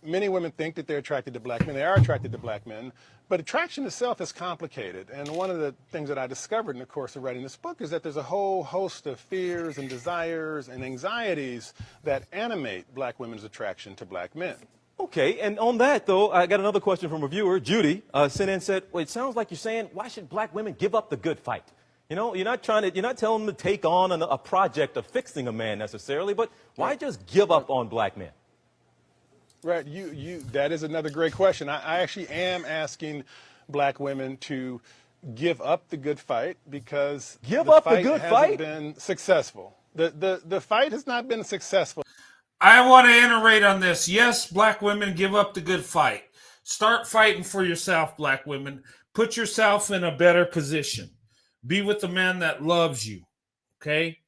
Many women think that they're attracted to black men. They are attracted to black men. But attraction itself is complicated. And one of the things that I discovered in the course of writing this book is that there's a whole host of fears and desires and anxieties that animate black women's attraction to black men. Okay, and on that, though, I got another question from a viewer. Judy sent in and said, well, it sounds like you're saying, why should black women give up the good fight? You know, you're not telling them to take on a project of fixing a man necessarily, but why just give up on black men? Right, that is another great question. I actually am asking black women to give up the good fight because the fight hasn't been successful. The fight has not been successful. I want to iterate on this. Yes, black women, give up the good fight. Start fighting for yourself, black women. Put yourself in a better position. Be with the man that loves you. Okay?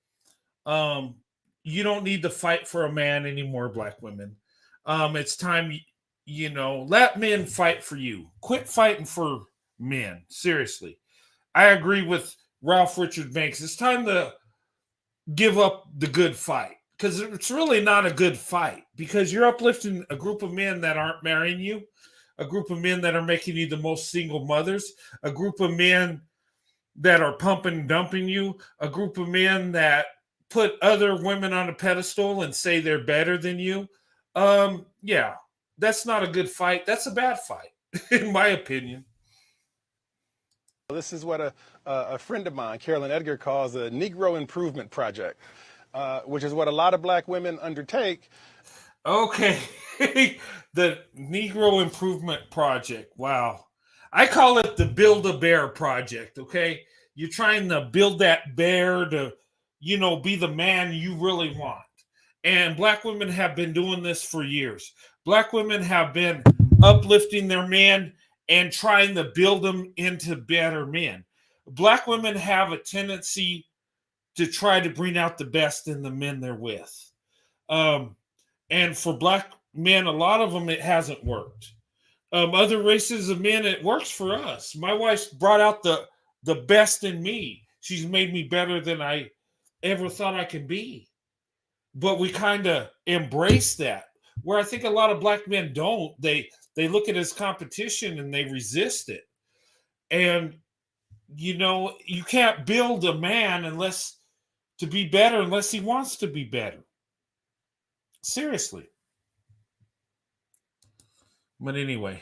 You don't need to fight for a man anymore, black women. It's time, let men fight for you. Quit fighting for men. Seriously. I agree with Ralph Richard Banks. It's time to give up the good fight. Because it's really not a good fight. Because you're uplifting a group of men that aren't marrying you. A group of men that are making you the most single mothers. A group of men that are pumping and dumping you. A group of men that put other women on a pedestal and say they're better than you. Yeah, that's not a good fight. That's a bad fight, in my opinion. This is what a friend of mine, Carolyn Edgar, calls a Negro Improvement Project, which is what a lot of black women undertake. Okay, the Negro Improvement Project. Wow. I call it the Build-A-Bear Project, okay? You're trying to build that bear to, be the man you really want. And black women have been doing this for years. Black women have been uplifting their men and trying to build them into better men. Black women have a tendency to try to bring out the best in the men they're with. And for black men, a lot of them, it hasn't worked. Other races of men, it works for us. My wife's brought out the best in me. She's made me better than I ever thought I could be. But we kind of embrace that, where I think a lot of black men don't. They look at it as competition and they resist it. And you can't build a man to be better unless he wants to be better. Seriously. But anyway.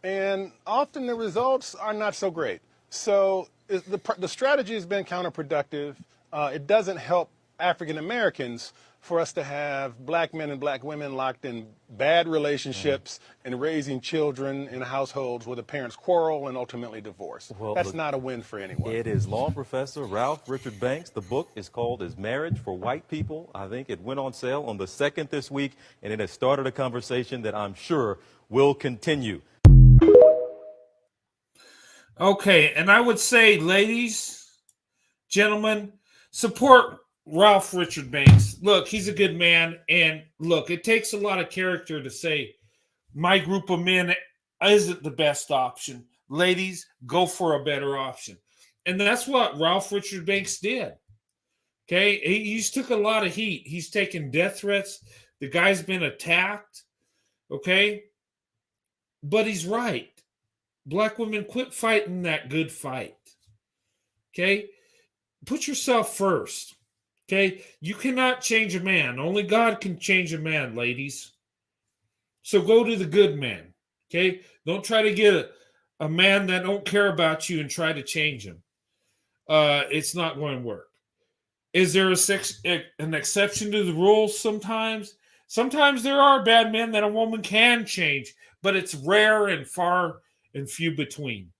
And often the results are not so great. So the strategy has been counterproductive. It doesn't help African Americans for us to have black men and black women locked in bad relationships and raising children in households where the parents quarrel and ultimately divorce. Well, that's not a win for anyone. It is law professor Ralph Richard Banks. The book is called Is Marriage for White People? I think it went on sale on the 2nd this week, and it has started a conversation that I'm sure will continue. Okay, and I would say, ladies, gentlemen, support Ralph Richard Banks. Look, he's a good man, and look, it takes a lot of character to say my group of men isn't the best option. Ladies, go for a better option. And that's what Ralph Richard Banks did. Okay, he's took a lot of heat. He's taken death threats. The guy's been attacked. Okay, but he's right. Black women, quit fighting that good fight. Okay? Put yourself first. Okay? You cannot change a man. Only God can change a man, ladies. So go to the good man. Okay? Don't try to get a man that don't care about you and try to change him. It's not going to work. Is there an exception to the rules sometimes? Sometimes there are bad men that a woman can change, but it's rare and far and few between.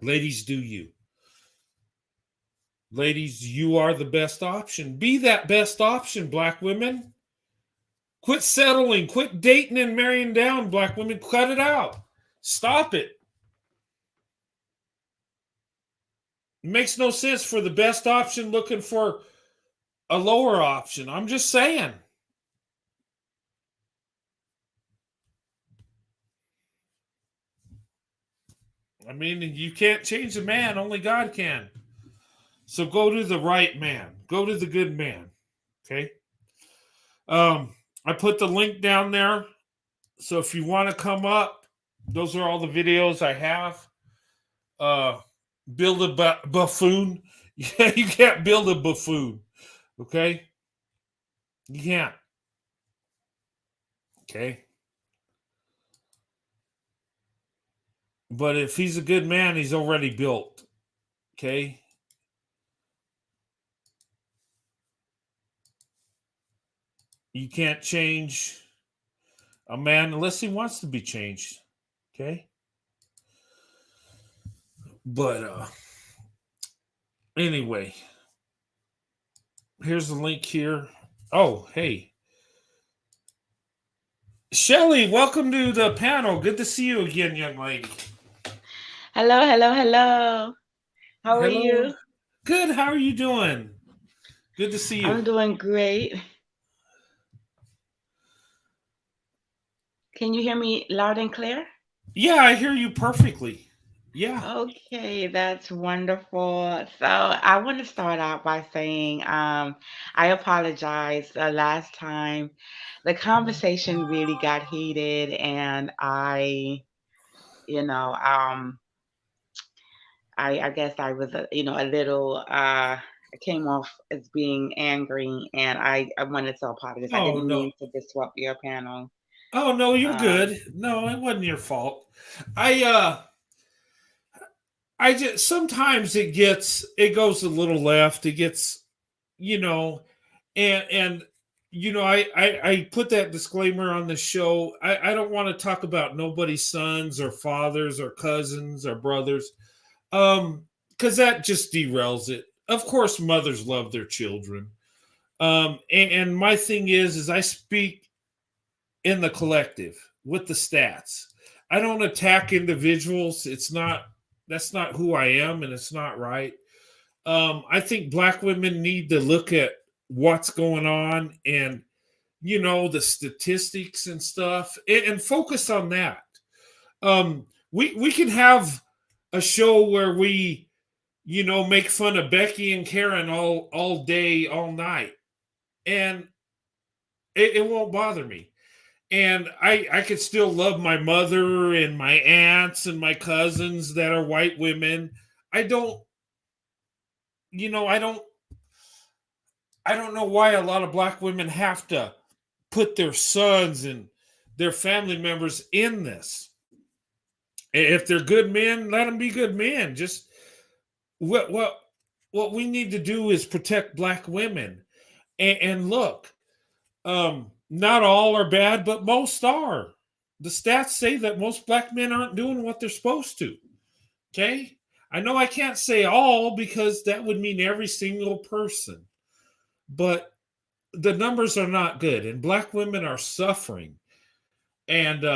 Ladies, do you. Ladies, you are the best option. Be that best option, black women. Quit settling. Quit dating and marrying down, black women. Cut it out. Stop it. It makes no sense for the best option looking for a lower option. I'm just saying. I mean, you can't change a man. Only God can. So go to the right man. Go to the good man. Okay? I put the link down there. So if you want to come up, those are all the videos I have. Build a buffoon. Yeah, you can't build a buffoon. Okay? You can't. Okay? But if he's a good man, he's already built. Okay? You can't change a man unless he wants to be changed. Okay? But anyway, here's the link here. Oh, hey. Shelly, welcome to the panel. Good to see you again, young lady. Hello, hello, hello. How are Hello. you? Good. How are you doing? Good to see you. I'm doing great. Can you hear me loud and clear? Yeah, I hear you perfectly. Yeah. Okay, that's wonderful. So I want to start out by saying I apologize. Last time the conversation really got heated, and you know, um, I guess I was, a little, I came off as being angry, and I wanted to apologize. I Oh didn't no. mean to disrupt your panel. Oh no, you're Um, good. No, it wasn't your fault. I just sometimes it goes a little left. It gets, you know, and I put that disclaimer on the show. I don't want to talk about nobody's sons or fathers or cousins or brothers. Because that just derails it. Of course, mothers love their children. And my thing is I speak in the collective with the stats. I don't attack individuals. That's not who I am, and it's not right. I think black women need to look at what's going on and the statistics and stuff and focus on that. We can have a show where we make fun of Becky and Karen all day, all night, and it won't bother me. And I could still love my mother and my aunts and my cousins that are white women. I don't, you know, I don't know why a lot of black women have to put their sons and their family members in this. If they're good men, let them be good men. Just what what we need to do is protect black women. And look, not all are bad, but most are. The stats say that most black men aren't doing what they're supposed to. Okay? I know I can't say all because that would mean every single person, but the numbers are not good, and black women are suffering. And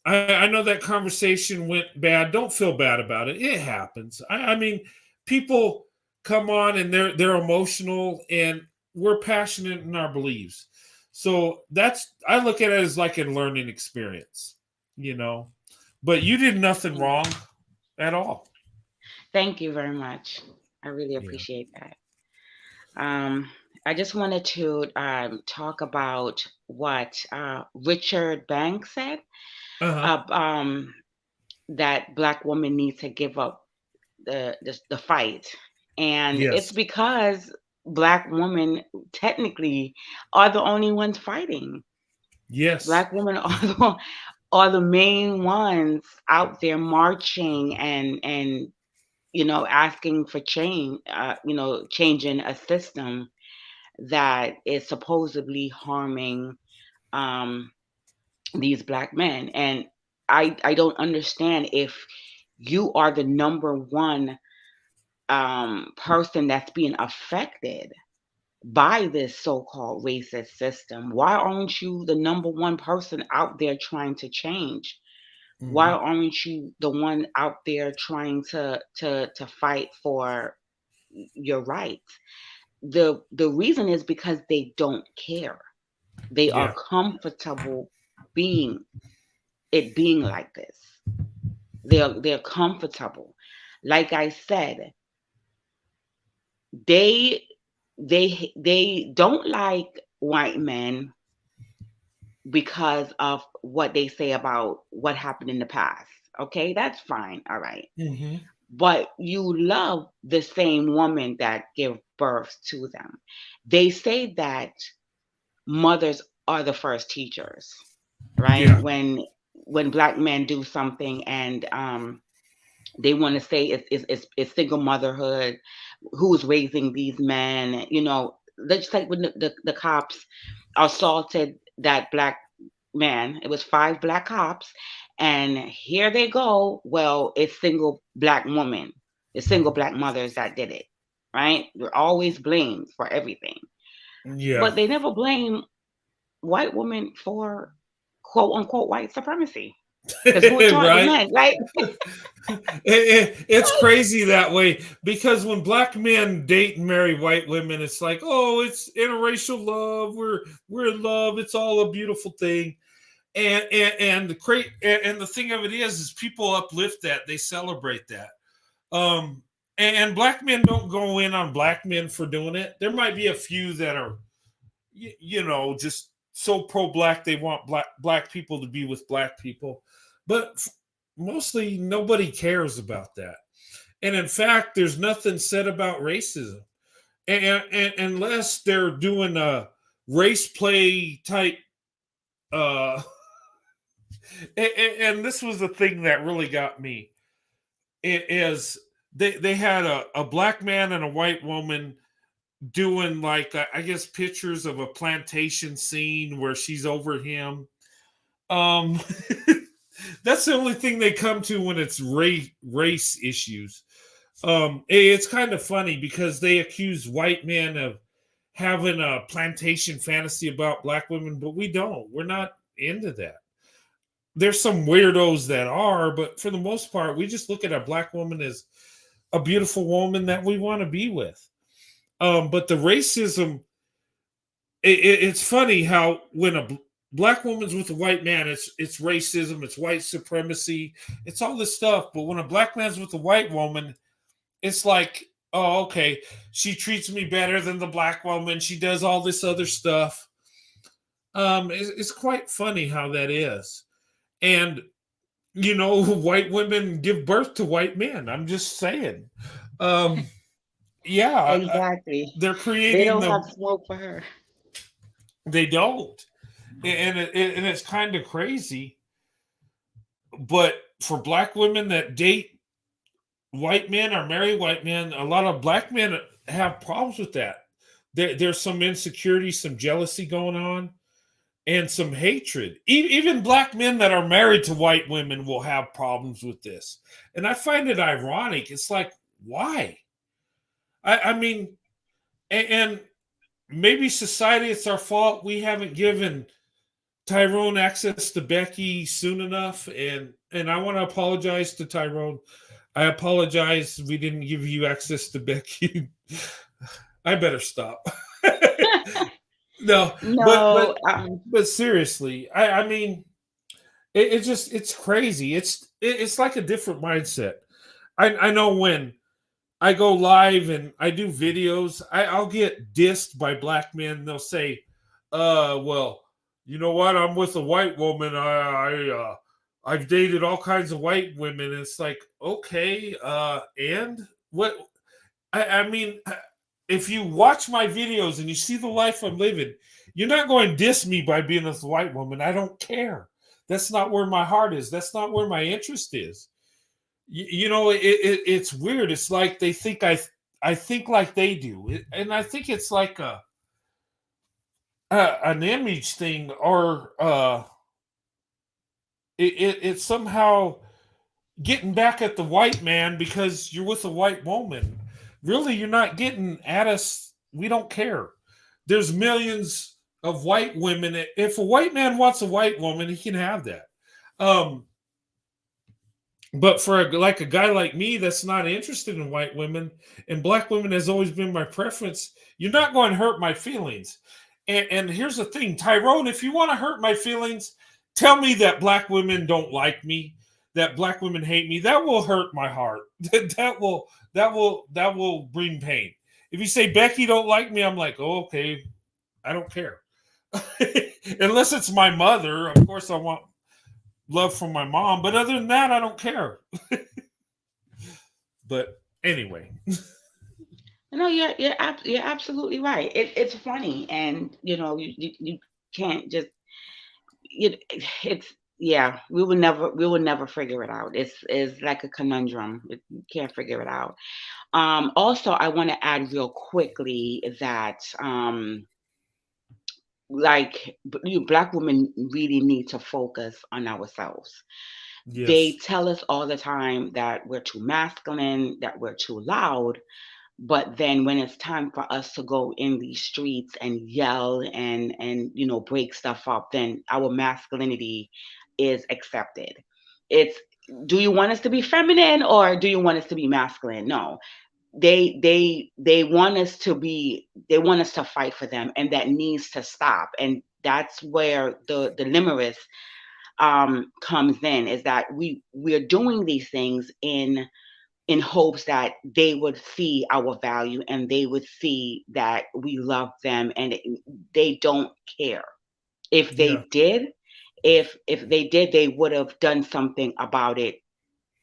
I know that conversation went bad. Don't feel bad about it. It happens. I mean, people come on and they're emotional, and we're passionate in our beliefs. So that's, I look at it as like a learning experience, you know. But you did nothing wrong at all. Thank you very much. I really Yeah. appreciate that. I just wanted to talk about what Richard Banks said, Uh-huh. that black women need to give up the fight, and it's Yes. because black women technically are the only ones fighting. Yes. Black women are the main ones out there marching and asking for change, changing a system that is supposedly harming um, these black men. And I don't understand, if you are the number one person that's being affected by this so-called racist system, why aren't you the number one person out there trying to change? Why Hmm. aren't you the one out there trying to fight for your rights? The reason is because they don't care. They are Yeah. comfortable being being like this. They're comfortable. Like I said, they don't like white men because of what they say about what happened in the past. Okay, that's fine. All right. Hmm. But you love the same woman that give birth to them. They say that mothers are the first teachers, right? Yeah. When black men do something and they want to say it's single motherhood, who's raising these men, just like when the cops assaulted that black man. It was five black cops, and here they go. Well, it's single black woman, it's single black mothers that did it, right? They're always blamed for everything, Yeah. but they never blame white women for quote unquote white supremacy. Because who taught the Right. men, right? It's crazy that way because when black men date and marry white women, it's like, oh, it's interracial love. We're in love. It's all a beautiful thing. And the great and the thing of it is people uplift that. They celebrate that. And black men don't go in on black men for doing it. There might be a few that are, just so pro black they want black people to be with black people, but mostly nobody cares about that. And in fact, there's nothing said about racism, and unless they're doing a race play type. Uh, and this was the thing that really got me is they had a black man and a white woman doing like I guess pictures of a plantation scene where she's over him. Um, that's the only thing they come to when it's race issues. It's kind of funny because they accuse white men of having a plantation fantasy about black women, but we don't. We're not into that. There's some weirdos that are, but for the most part, we just look at a black woman as a beautiful woman that we want to be with. But the racism, it's funny how when a black woman's with a white man, it's racism, it's white supremacy, it's all this stuff. But when a black man's with a white woman, it's like, oh, okay, she treats me better than the black woman. She does all this other stuff. It's quite funny how that is. And white women give birth to white men. I'm just saying. Um, yeah, Exactly. they're They creating don't have the. smoke for her. They don't, and it's kind of crazy. But for black women that date white men or marry white men, a lot of black men have problems with that. There's some insecurity, some jealousy going on, and some hatred. Even black men that are married to white women will have problems with this. And I find it ironic. It's like, why? I mean, and maybe society, it's our fault. We haven't given Tyrone access to Becky soon enough. And I want to apologize to Tyrone. I apologize we didn't give you access to Becky. I better stop. No, but No, but seriously, I mean, it's crazy. It's like a different mindset. I know when I go live and I do videos, I'll get dissed by black men. They'll say, well, you know what? I'm with a white woman. I've dated all kinds of white women." And it's like, okay, and what? I mean, if you watch my videos and you see the life I'm living, you're not going to diss me by being with a white woman. I don't care. That's not where my heart is. That's not where my interest is. It's weird. It's like they think I think like they do, and I think it's like an image thing, or it's somehow getting back at the white man because you're with a white woman. Really, you're not getting at us. We don't care. There's millions of white women. If a white man wants a white woman, he can have that. But for like a guy like me that's not interested in white women, and black women has always been my preference, you're not going to hurt my feelings. And here's the thing, Tyrone, if you want to hurt my feelings, tell me that black women don't like me, that black women hate me. That will hurt my heart. That will bring pain. If you say Becky don't like me, I'm like, oh, okay, I don't care. Unless it's my mother, of course I want love from my mom, but other than that, I don't care. But anyway, no, you're absolutely right. It's funny, and you can't just it's yeah. We will never figure it out. It's like a conundrum. You can't figure it out. Also, I want to add real quickly that like you black women really need to focus on ourselves. They yes, tell us all the time that we're too masculine, that we're too loud, but then when it's time for us to go in these streets and yell and break stuff up, then our masculinity is accepted. It's, do you want us to be feminine or do you want us to be masculine? No, they want us to be, they want us to fight for them, and that needs to stop. And that's where the limerence comes in, is that we're doing these things in hopes that they would see our value and they would see that we love them, and they don't care. If yeah, they did, if they did, they would have done something about it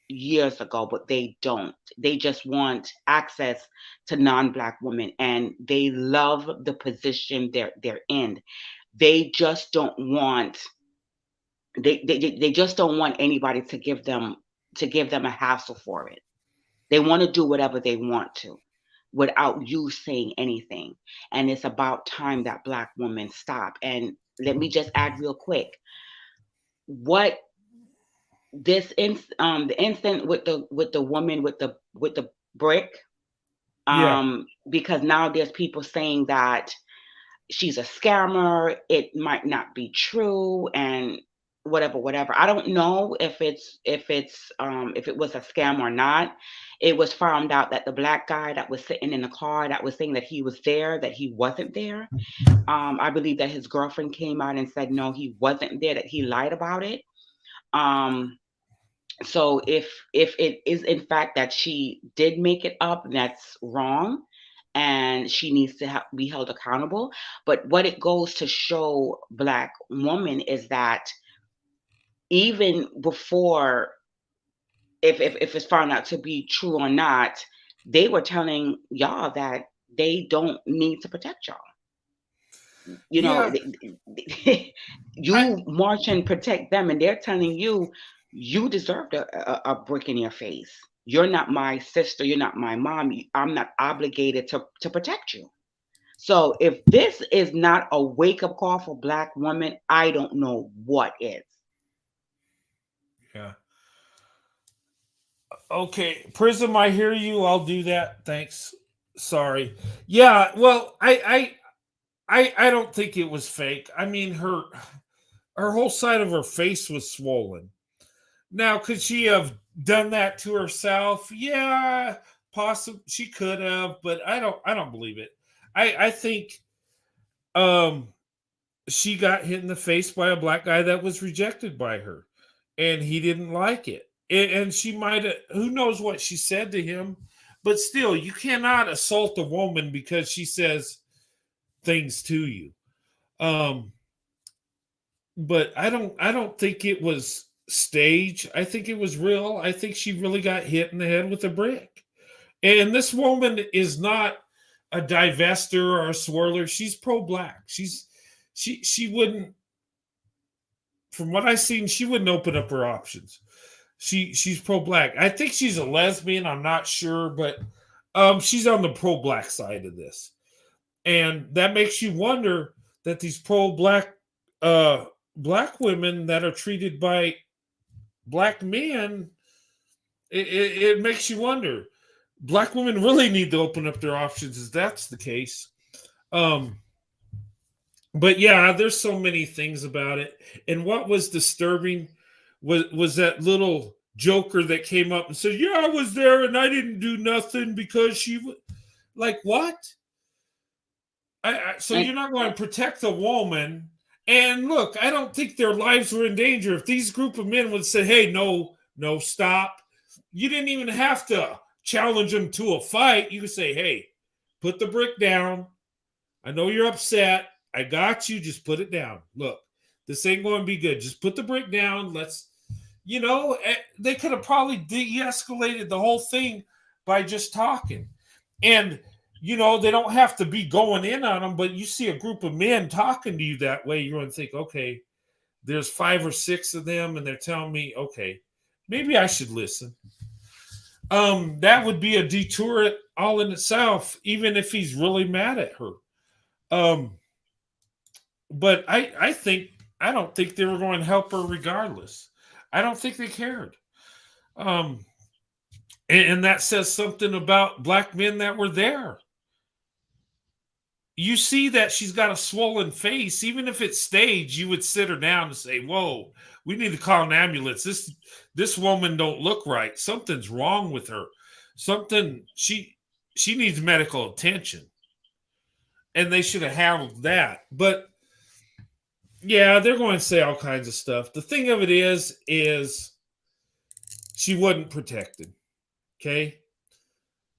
years ago, but they don't. They just want access to non-black women, and they love the position they're in. They just don't want, they just don't want anybody to give them a hassle for it. They want to do whatever they want to without you saying anything. And it's about time that black women stop. And let me just add real quick, what the instant with the woman with the brick, yeah, because now there's people saying that she's a scammer, it might not be true, and whatever. I don't know if it was a scam or not. It was found out that the black guy that was sitting in the car that was saying that he was there, that he wasn't there. I believe that his girlfriend came out and said no, he wasn't there, that he lied about it. um so if it is in fact that she did make it up, that's wrong. and she needs to be held accountable. But what it goes to show Black women is that even before, if it's found out to be true or not, they were telling y'all that they don't need to protect y'all. You know, Yeah, I you march and protect them, and they're telling you you deserved a brick in your face. You're not my sister. You're not my mom. I'm not obligated to protect you. So if this is not a wake up call for Black women, I don't know what is. yeah. Okay, Prism, I hear you. I'll do that. Thanks. Sorry. Yeah, well, I don't think it was fake. I mean, her whole side of her face was swollen. Now, could she have done that to herself? Yeah, possibly she could have, but I don't believe it. I think um she got hit in the face by a black guy that was rejected by her, and he didn't like it. And she might have, who knows what she said to him, but still, you cannot assault a woman because she says things to you. Um, but I don't think it was stage. I think it was real. I think she really got hit in the head with a brick. And this woman is not a divester or a swirler. She's pro-black. She wouldn't, from what I've seen, she wouldn't open up her options. She's pro-black. I think she's a lesbian. I'm not sure, but she's on the pro-black side of this, and that makes you wonder that these pro-black black women that are treated by black men, it makes you wonder. Black women really need to open up their options, if that's the case. Um, but yeah, there's so many things about it. And what was disturbing was that little joker that came up and said, "Yeah, I was there and I didn't do nothing because she like what?" So And you're not going to protect the woman. And look, I don't think their lives were in danger. If these group of men would say, "Hey, no, no, stop," you didn't even have to challenge them to a fight. You could say, "Hey, put the brick down. I know you're upset. I got you. Just put it down. Look, this ain't going to be good. Just put the brick down. Let's," they could have probably de-escalated the whole thing by just talking. And, they don't have to be going in on them, but you see a group of men talking to you that way, you're going to think, okay, there's 5 or 6 of them, and they're telling me, okay, maybe I should listen. That would be a detour all in itself, even if he's really mad at her. But I don't think they were going to help her regardless. I don't think they cared. And that says something about black men that were there. You see that she's got a swollen face. Even if it's staged, you would sit her down and say, "Whoa, we need to call an ambulance. This woman don't look right. Something's wrong with her. Something she needs medical attention." And they should have handled that. But yeah, they're going to say all kinds of stuff. The thing of it is she wasn't protected. Okay?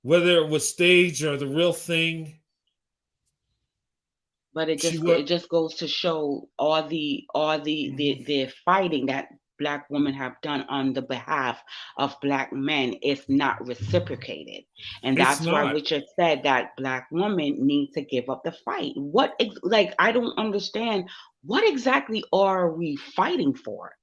Whether it was staged or the real thing, but it she just was. it just goes to show all the fighting that Black women have done on the behalf of Black men is not reciprocated, and It's that's why not. Richard said that Black women need to give up the fight. Like, I don't understand, what exactly are we fighting for?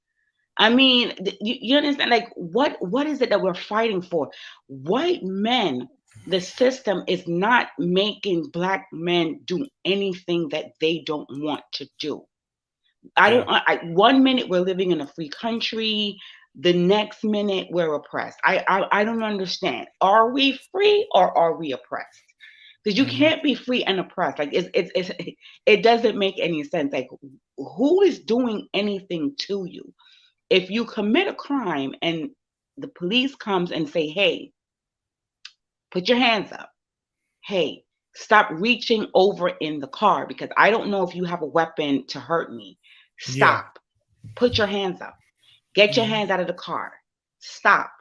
I mean, you understand? Like, what is it that we're fighting for? White men, the system is not making Black men do anything that they don't want to do. I don't. Yeah. One minute we're living in a free country, the next minute we're oppressed. I don't understand. Are we free or are we oppressed? Because you Mhm. can't be free and oppressed. Like, it doesn't make any sense. Like, who is doing anything to you? If you commit a crime and the police comes and say, "Hey, put your hands up. Hey, stop reaching over in the car because I don't know if you have a weapon to hurt me. Yeah. Stop. Put your hands up. Get your Mhm. hands out of the car. Stop.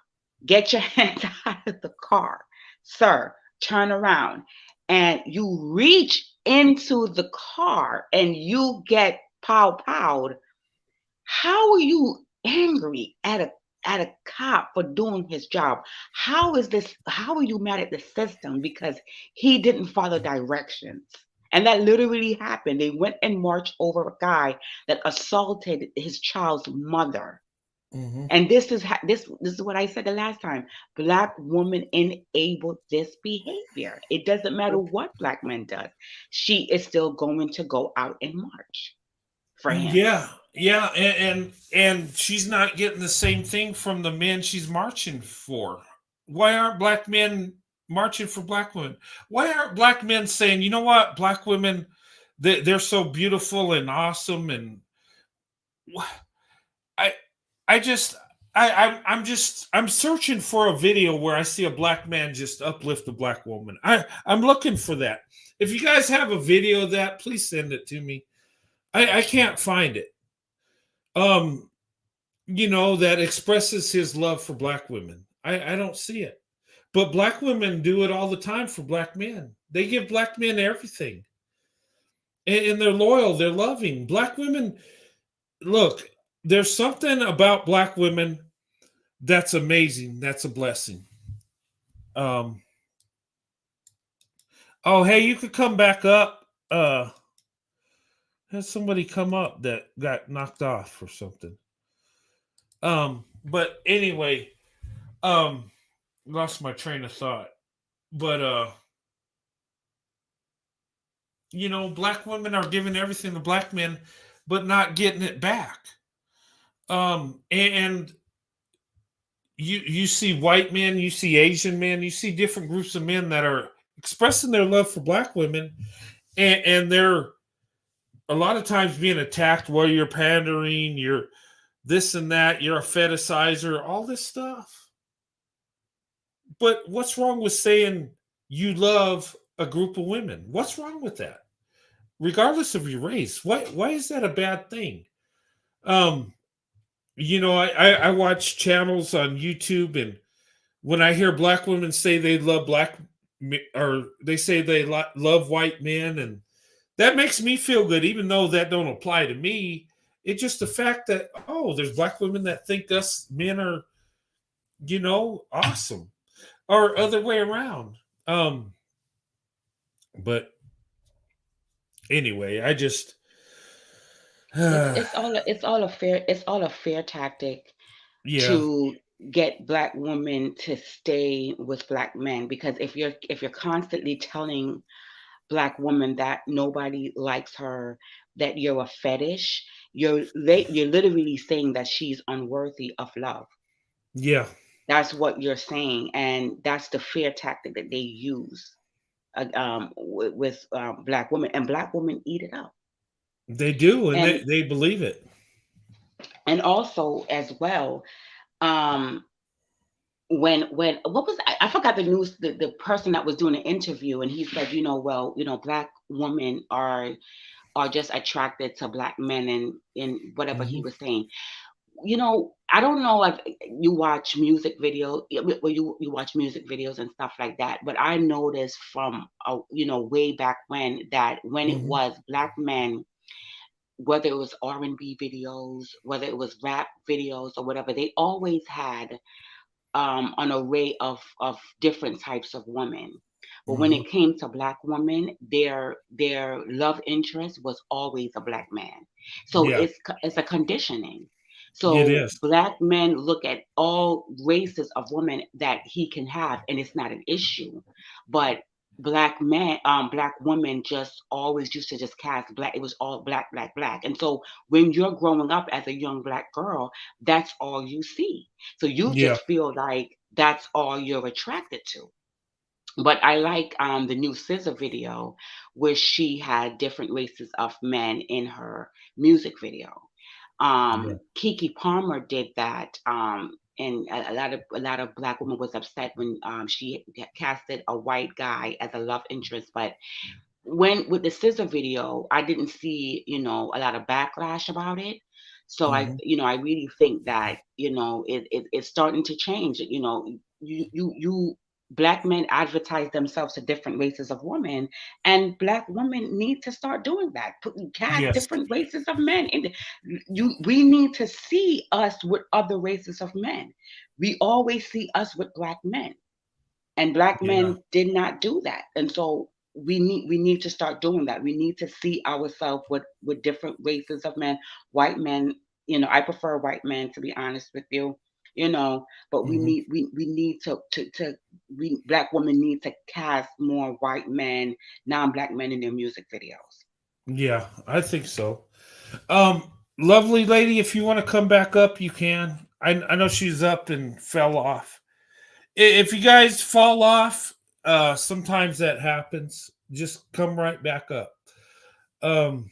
Get your hands out of the car. Sir, turn around." and you reach into the car and you get powed, how are you angry at a cop for doing his job? How is this? How are you mad at the system because he didn't follow directions? And that literally happened. They went and marched over a guy that assaulted his child's mother. Mm-hmm. And this is what I said the last time. Black women enabled this behavior. It doesn't matter what black man does. She is still going to go out and march for him. Yeah, yeah, and she's not getting the same thing from the men she's marching for. Why aren't black men marching for black women? Why aren't black men saying, you know what, black women, they're so beautiful and awesome, and I, I just, I'm searching for a video where I see a black man just uplift a black woman. I'm looking for that. If you guys have a video of that, please send it to me. I can't find it. Um, that expresses his love for black women. I don't see it. But black women do it all the time for black men. They give black men everything. And they're loyal, they're loving. Black women, look, there's something about black women that's amazing. That's a blessing. Um, oh, hey, you could come back up. Had somebody come up that got knocked off or something. But anyway, lost my train of thought. But black women are giving everything to black men, but not getting it back. And you see white men, you see Asian men, you see different groups of men that are expressing their love for black women, and they're a lot of times being attacked while you're pandering, you're this and that, you're a fetishizer, all this stuff. But what's wrong with saying you love a group of women? What's wrong with that? Regardless of your race, why is that a bad thing? I watch channels on YouTube, and when I hear black women say they love or they say they love white men, and that makes me feel good, even though that don't apply to me. It's just the fact that, there's black women that think us men are, awesome, or other way around. But anyway, I just It's all a fair tactic yeah, to get black women to stay with black men, because if you're constantly telling black woman that nobody likes her, that you're a fetish, you're literally saying that she's unworthy of love. yeah, That's what you're saying, and that's the fear tactic that they use with black women, and black women eat it up. they do, and And they believe it. also as well, um, when what was I forgot the news, the person that was doing an interview, and he said, black women are just attracted to black men, and in whatever he Hmm. was saying. I don't know if you watch music videos, well, you watch music videos and stuff like that, but I noticed from way back when, that when it Hmm. was black men, whether it was R&B videos, whether it was rap videos or whatever, they always had an array of different types of women. But when Hmm. it came to black women, their love interest was always a black man. So Yeah, it's a conditioning. it So is. black men look at all races of women that he can have, and it's not an issue. But black women just always used to just cast black. It was all black, black, black. And so when you're growing up as a young black girl, that's all you see. So you Yeah, just feel like that's all you're attracted to. But I like the new Scissor video, where she had different races of men in her music video. yeah. Kiki Palmer did that, and a lot of black women was upset when she casted a white guy as a love interest. But when with the Scissor video, I didn't see a lot of backlash about it. So I Hmm. you know I really think that it's starting to change. You Black men advertise themselves to different races of women, and Black women need to start doing that. Cast Yes. different races of men. We need to see us with other races of men. We always see us with Black men, and Black Yeah. men did not do that. And so we need to start doing that. We need to see ourselves with different races of men. White men, I prefer white men, to be honest with you. But we Hmm. need we need to we Black women need to cast more white men, non-Black men in their music videos. Yeah, I think so. Lovely lady, if you want to come back up, you can. I know she's up and fell off. If you guys fall off, sometimes that happens. Just come right back up. Um,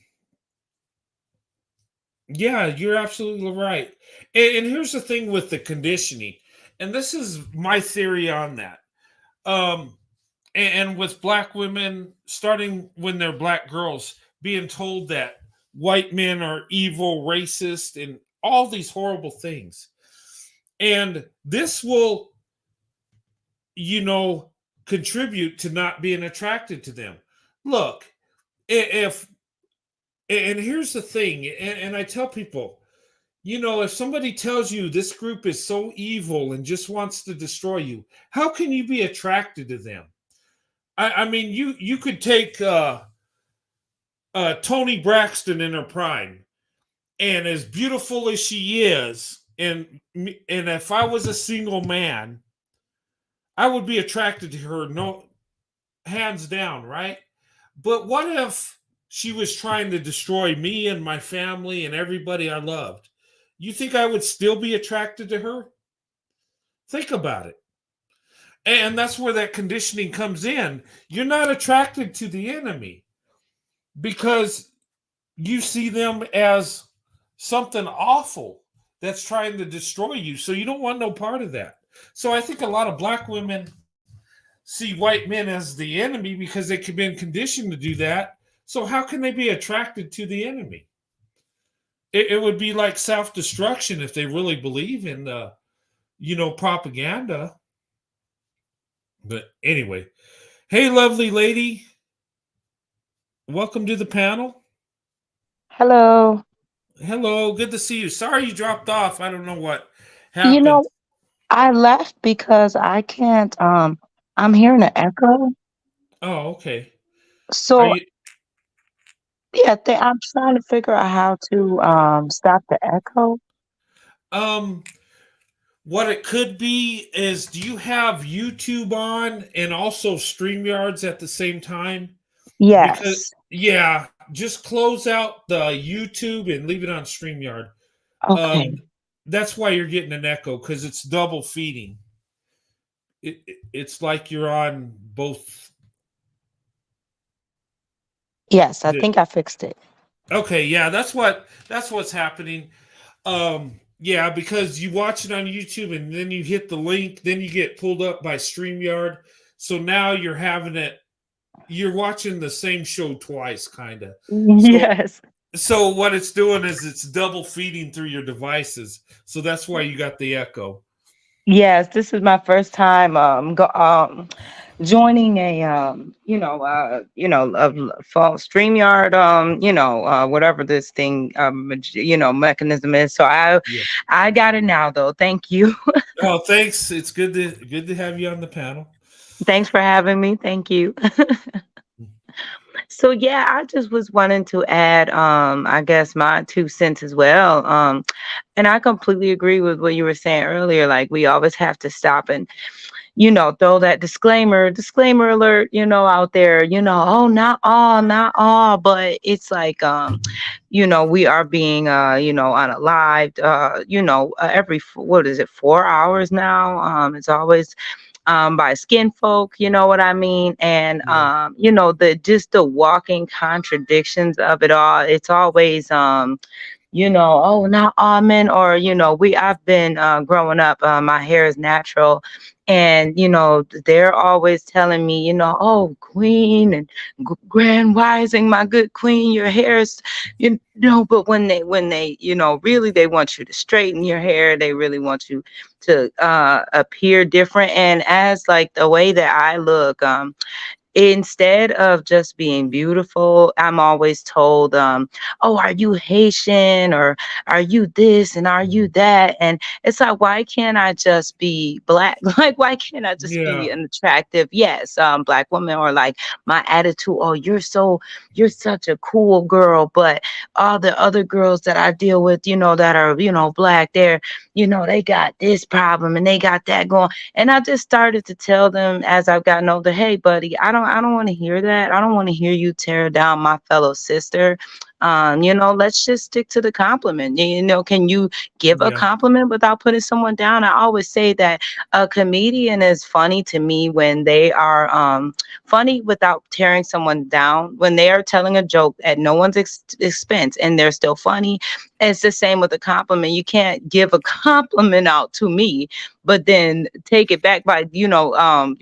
yeah, you're absolutely right. And here's the thing with the conditioning, and this is my theory on that. Um, and with black women, starting when they're black girls, being told that white men are evil, racist, and all these horrible things. And this will, you know, contribute to not being attracted to them. Look, if, and here's the thing, and I tell people, if somebody tells you this group is so evil and just wants to destroy you, how can you be attracted to them? I mean, you could take Tony Braxton in her prime, and as beautiful as she is, and if I was a single man, I would be attracted to her, no, hands down, right? But what if she was trying to destroy me and my family and everybody I loved? You think I would still be attracted to her? Think about it. And that's where that conditioning comes in. You're not attracted to the enemy because you see them as something awful that's trying to destroy you. So you don't want no part of that. So I think a lot of black women see white men as the enemy because they've been conditioned to do that. So how can they be attracted to the enemy? It would be like self destruction if they really believe in propaganda. But anyway, hey, lovely lady, welcome to the panel. Hello. Hello, good to see you. Sorry you dropped off. I don't know what You happened. know, I left because I can't I'm hearing an echo. Oh, okay. Are So you yeah, I'm trying to figure out how to stop the echo. um what it could be is, do you have YouTube on and also StreamYards at the same time? Because Yes. yeah, just close out the YouTube and leave it on StreamYard. Um Okay. that's why you're getting an echo because it's double feeding. It's like you're on both. Yes, I The, think I fixed it. okay, yeah, that's what's happening. Yeah, because you watch it on YouTube and then you hit the link, then you get pulled up by StreamYard. So now you're watching the same show twice, kind of. So Yes. so what it's doing is it's double feeding through your devices. So that's why you got the echo. Yes, this is my first time joining a a fall StreamYard whatever this thing mechanism is. So Yeah. I got it now though. Thank you. Oh, thanks. It's good to have you on the panel. Thanks for having me. Thank you. So yeah, I just was wanting to add I guess my 2 cents as well. And I completely agree with what you were saying earlier. Like we always have to stop and throw that disclaimer alert, out there, oh, not all, but it's like, we are being, unalived, every, what is it, 4 hours now? It's always, by skin folk, you know what I mean? And, Yeah. the walking contradictions of it all, it's always, oh, not all men, or I've been growing up, my hair is natural, and they're always telling me, oh, queen, and grand rising, my good queen, your hair is, but when they really, they want you to straighten your hair, they really want you to appear different. And as like the way that I look, instead of just being beautiful, I'm always told, oh, are you Haitian, or are you this, and are you that? And it's like, why can't I just be black? Like, why can't I just be Yeah. an attractive, yes, black woman? Or like my attitude, oh, you're such a cool girl, but all the other girls that I deal with, that are, black, they're, they got this problem and they got that going. And I just started to tell them as I've gotten older, hey, buddy, I don't want to hear that. I don't want to hear you tear down my fellow sister. Let's just stick to the compliment. Can you give a Yeah. compliment without putting someone down? I always say that a comedian is funny to me when they are funny without tearing someone down, when they are telling a joke at no one's expense and they're still funny. It's the same with a compliment. You can't give a compliment out to me but then take it back by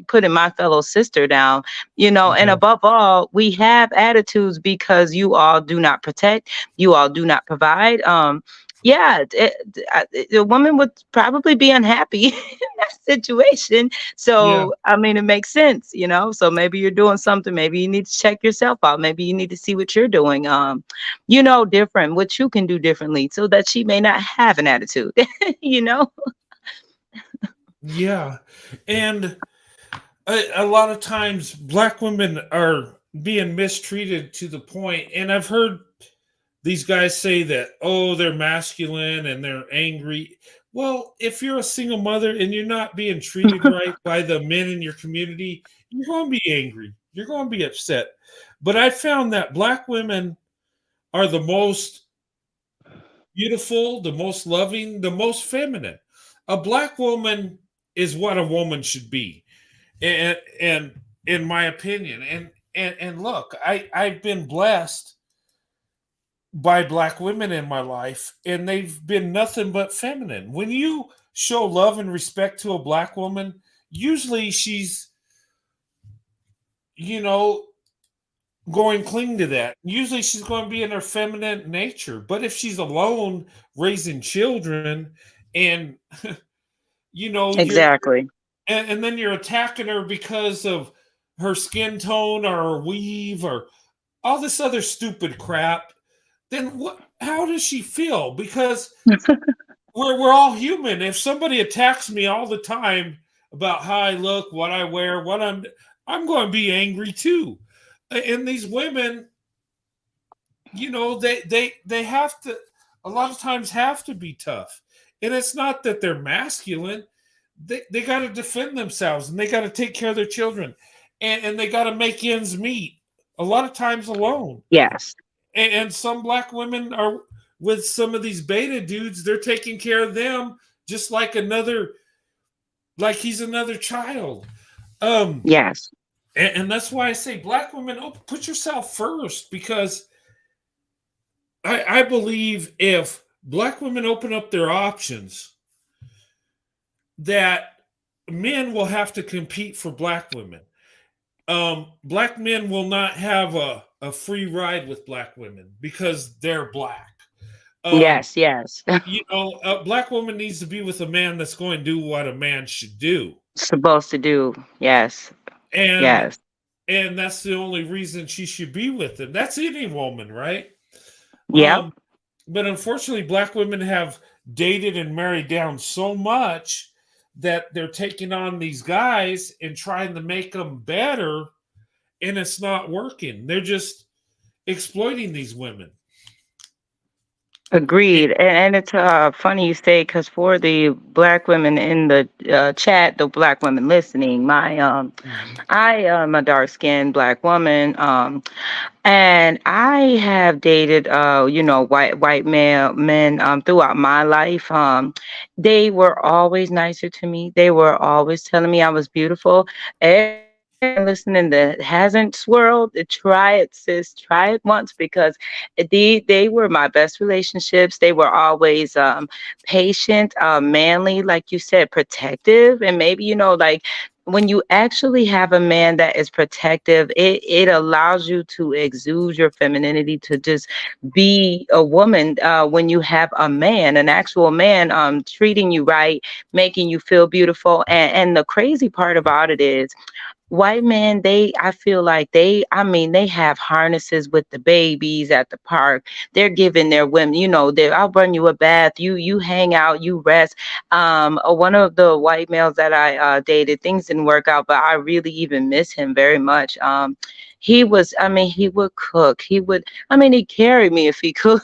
putting my fellow sister down. And Yeah. above all, we have attitudes because you all do not protect, you all do not provide. Yeah, the woman would probably be unhappy in that situation. Yeah. So I mean, it makes sense. So maybe you're doing something, maybe you need to check yourself out, maybe you need to see what you're doing different, what you can do differently, so that she may not have an attitude. you know Yeah. And a lot of times black women are being mistreated to the point, and I've heard these guys say that, oh, they're masculine and they're angry. Well, if you're a single mother and you're not being treated right by the men in your community, you're going to be angry. You're going to be upset. But I found that black women are the most beautiful, the most loving, the most feminine. A black woman is what a woman should be. And in my opinion, and look, I've been blessed by black women in my life, and they've been nothing but feminine. When you show love and respect to a black woman, usually she's, you know, going cling to that. Usually she's going to be in her feminine nature. But if she's alone raising children and you're exactly. and then you're attacking her because of her skin tone or her weave or all this other stupid crap, then what, how does she feel? Because we're all human. If somebody attacks me all the time about how I look, what I wear, what I'm going to be angry too. And these women, they have to, a lot of times have to be tough. And it's not that they're masculine. They got to defend themselves and they got to take care of their children and they got to make ends meet a lot of times alone. Yes. And some black women are with some of these beta dudes, they're taking care of them just like like he's another child. Um, Yes. and that's why I say black women, oh, put yourself first, because I believe if black women open up their options, that men will have to compete for black women. Black men will not have a free ride with black women because they're black. Um, Yes. Yes. a black woman needs to be with a man that's going to do what a man should do. Supposed to do. Yes. And Yes. and that's the only reason she should be with him. That's any woman, right? Yep. Um, but unfortunately, black women have dated and married down so much that they're taking on these guys and trying to make them better, and it's not working. They're just exploiting these women. Agreed. And it's funny you say, because for the black women in the chat, the black women listening, Mhm. I am a dark skinned black woman. And I have dated, white male men throughout my life. They were always nicer to me. They were always telling me I was beautiful. listening that hasn't swirled, try it, sis. Try it once, because they were my best relationships. They were always patient, manly, like you said, protective, and maybe like when you actually have a man that is protective, it allows you to exude your femininity, to just be a woman. When you have a man, an actual man, treating you right, making you feel beautiful, and the crazy part about it is, white men, I feel like they have harnesses with the babies at the park. They're giving their women, I'll run you a bath, you hang out, you rest. One of the white males that I dated, things didn't work out, but I really even miss him very much. He would cook. He carried me if he could,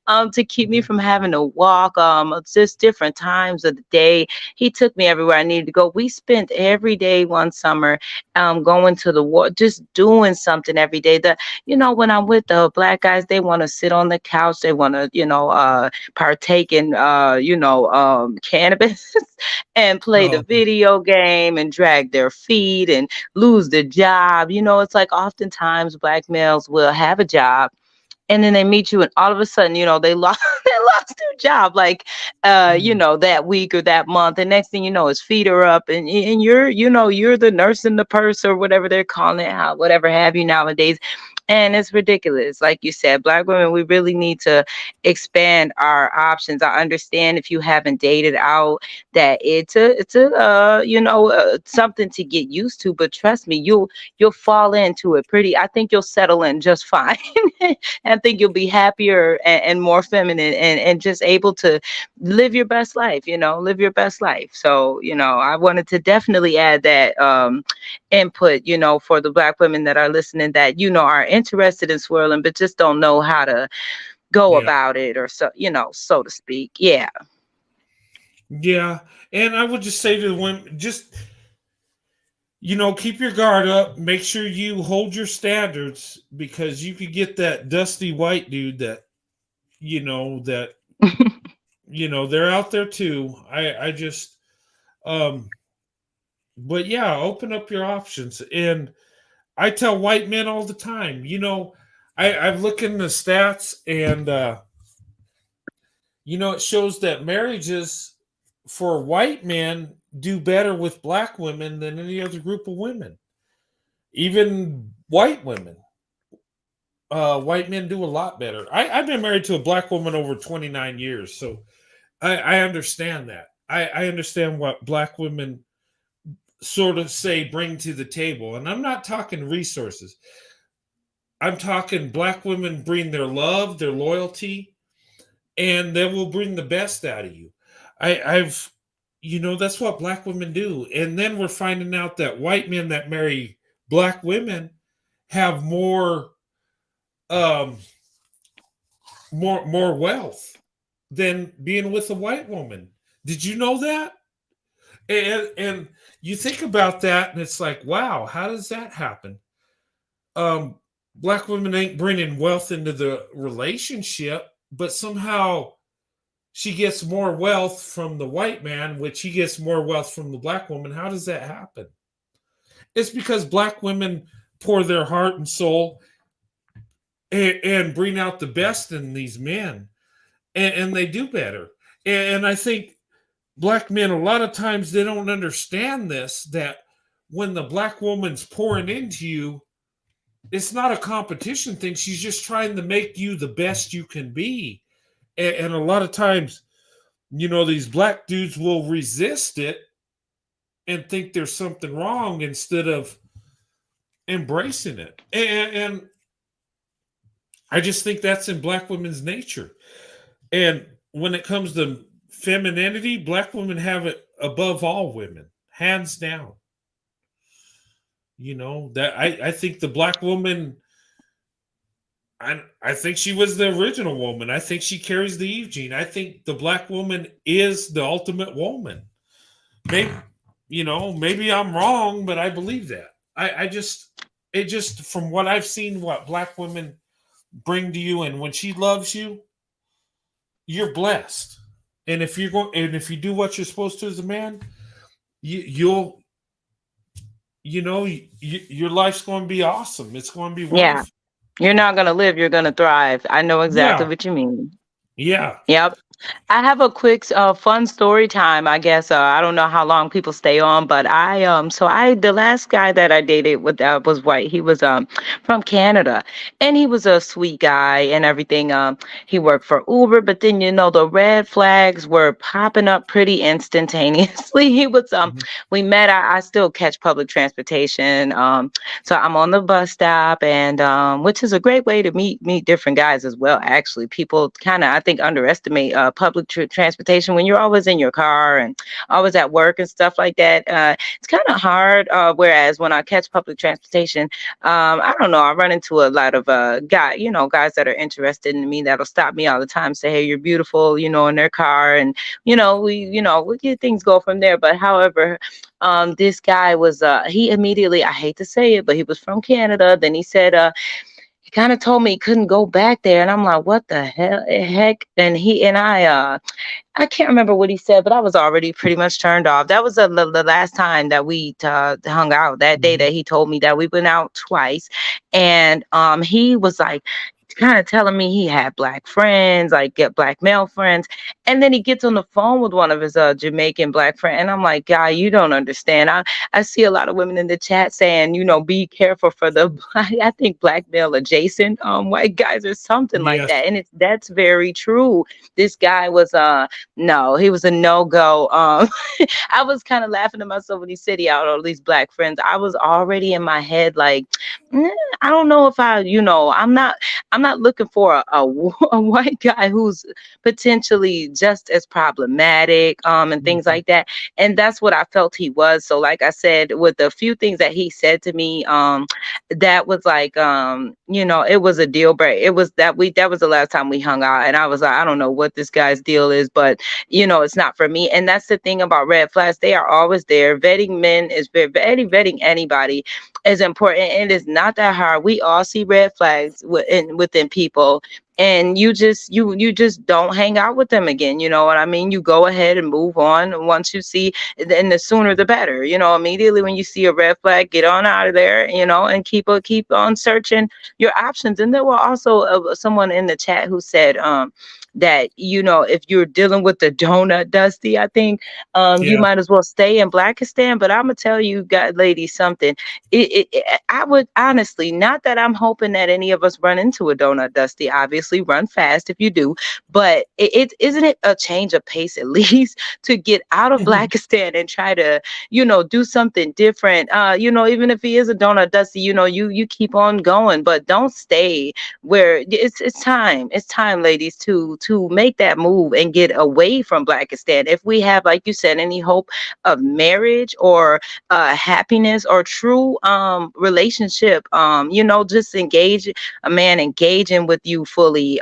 to keep me from having to walk, just different times of the day. He took me everywhere I needed to go. We spent every day one summer going to the war, just doing something every day. When I'm with the black guys, they want to sit on the couch, they want to, partake in, cannabis and play the No. video game and drag their feet and lose the job. It's like oftentimes black males will have a job, and then they meet you, and all of a sudden, they lost they lost their job, like that week or that month, and next thing you know, his feet are up, and you're the nurse in the purse, or whatever they're calling it, whatever have you nowadays. And it's ridiculous. Like you said, black women, we really need to expand our options. I understand if you haven't dated out, that it's something to get used to, but trust me, you'll fall into it pretty. I think you'll settle in just fine. I think you'll be happier and more feminine, and just able to live your best life, live your best life. So, I wanted to definitely add that input, for the black women that are listening, that, are interested in swirling, but just don't know how to go Yeah. about it, or so to speak. Yeah. Yeah. And I would just say to the women, just, keep your guard up. Make sure you hold your standards, because you could get that dusty white dude that, that, they're out there too. I just, um, but yeah, open up your options. And I tell white men all the time, I've looked in the stats, and, it shows that marriages for white men do better with black women than any other group of women, even white women. White men do a lot better. I've been married to a black woman over 29 years, so I understand that. I understand what black women sort of say bring to the table. And I'm not talking resources. I'm talking black women bring their love, their loyalty, and they will bring the best out of you. I've that's what black women do. And then we're finding out that white men that marry black women have um more wealth than being with a white woman. Did you know that? And you think about that, and it's like, wow, how does that happen? Um, Black women ain't bringing wealth into the relationship, but somehow she gets more wealth from the white man, which he gets more wealth from the black woman. How does that happen? It's because black women pour their heart and soul, and bring out the best in these men, and they do better. And I think black men, a lot of times, they don't understand this, that when the black woman's pouring into you, it's not a competition thing. She's just trying to make you the best you can be. And a lot of times, these black dudes will resist it and think there's something wrong, instead of embracing it. And I just think that's in black women's nature. And when it comes to femininity, black women have it above all women, hands down. That I think the black woman, I think she was the original woman. I think she carries the Eve gene. I think the black woman is the ultimate woman. Maybe, maybe I'm wrong, but I believe that. It just, from what I've seen, what black women bring to you, and when she loves you, you're blessed. And if you do what you're supposed to as a man, you'll your life's going to be awesome. It's going to be Yeah. wonderful. You're not gonna live, you're gonna thrive. I know exactly Yeah, what you mean. yeah. Yep. I have a quick fun story time, I guess. I don't know how long people stay on, but I the last guy that I dated with was white. He was from Canada, and he was a sweet guy and everything. He worked for Uber, but then the red flags were popping up pretty instantaneously. He was Mhm. we met. I still catch public transportation. So I'm on the bus stop, and which is a great way to meet different guys as well. Actually, people kind of I think underestimate public transportation when you're always in your car and always at work and stuff like that. It's kind of hard. Whereas when I catch public transportation, I don't know. I run into a lot of guys that are interested in me that'll stop me all the time, say, "Hey, you're beautiful," in their car, and we get things go from there. But however, this guy was he immediately, I hate to say it, but he was from Canada. Then he said he kind of told me he couldn't go back there, and I'm like, what the hell heck? And he and I can't remember what he said, but I was already pretty much turned off. That was the last time that we hung out. That day Mhm. that he told me that we went out twice, and he was like kind of telling me he had black friends, like get black male friends, and then he gets on the phone with one of his Jamaican black friend, and I'm like, guy, you don't understand. I see a lot of women in the chat saying, be careful for the I think black male adjacent white guys or something like Yes. that, and that's very true. This guy was no, he was a no-go. I was kind of laughing to myself when he said he had all these black friends. I was already in my head like, I don't know if I'm not looking for a white guy who's potentially just as problematic and things Mhm. like that. And that's what I felt he was. So like I said, with the few things that he said to me, that was like it was a deal break. It was that was the last time we hung out, and I was like, I don't know what this guy's deal is, but it's not for me. And that's the thing about red flags. They are always there. Vetting men is very vetting anybody is important. And it is not that hard. We all see red flags within people. And you just don't hang out with them again. You know what I mean? You go ahead and move on. Once you see, then the sooner the better. Immediately when you see a red flag, get on out of there. And keep on searching your options. And there were also someone in the chat who said that if you're dealing with the donut dusty, I think you Yeah. might as well stay in Blackistan. But I'm gonna tell you guys, ladies, something. I would honestly, not that I'm hoping that any of us run into a donut dusty. Obviously, run fast if you do. But it isn't it a change of pace at least to get out of Blackistan and try to do something different. Even if he is a donut dusty, you keep on going, but don't stay where it's time, ladies, to make that move and get away from Blackistan. If we have, like you said, any hope of marriage or happiness or true relationship, just engage a man engaging with you fully,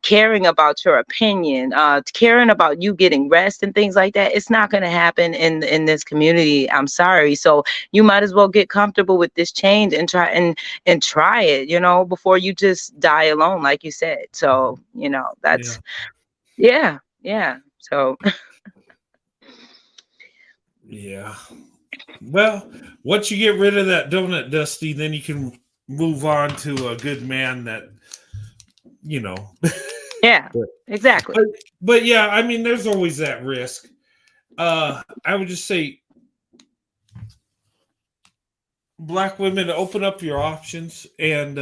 caring about your opinion, caring about you getting rest and things like that. It's not going to happen in this community. I'm sorry. So you might as well get comfortable with this change and try it, before you just die alone, like you said. So, Yeah. that's, yeah, yeah. So, Yeah. Well, once you get rid of that donut dusty, then you can move on to a good man that you know. yeah, but, exactly. but yeah, I mean, there's always that risk. I would just say, black women, open up your options and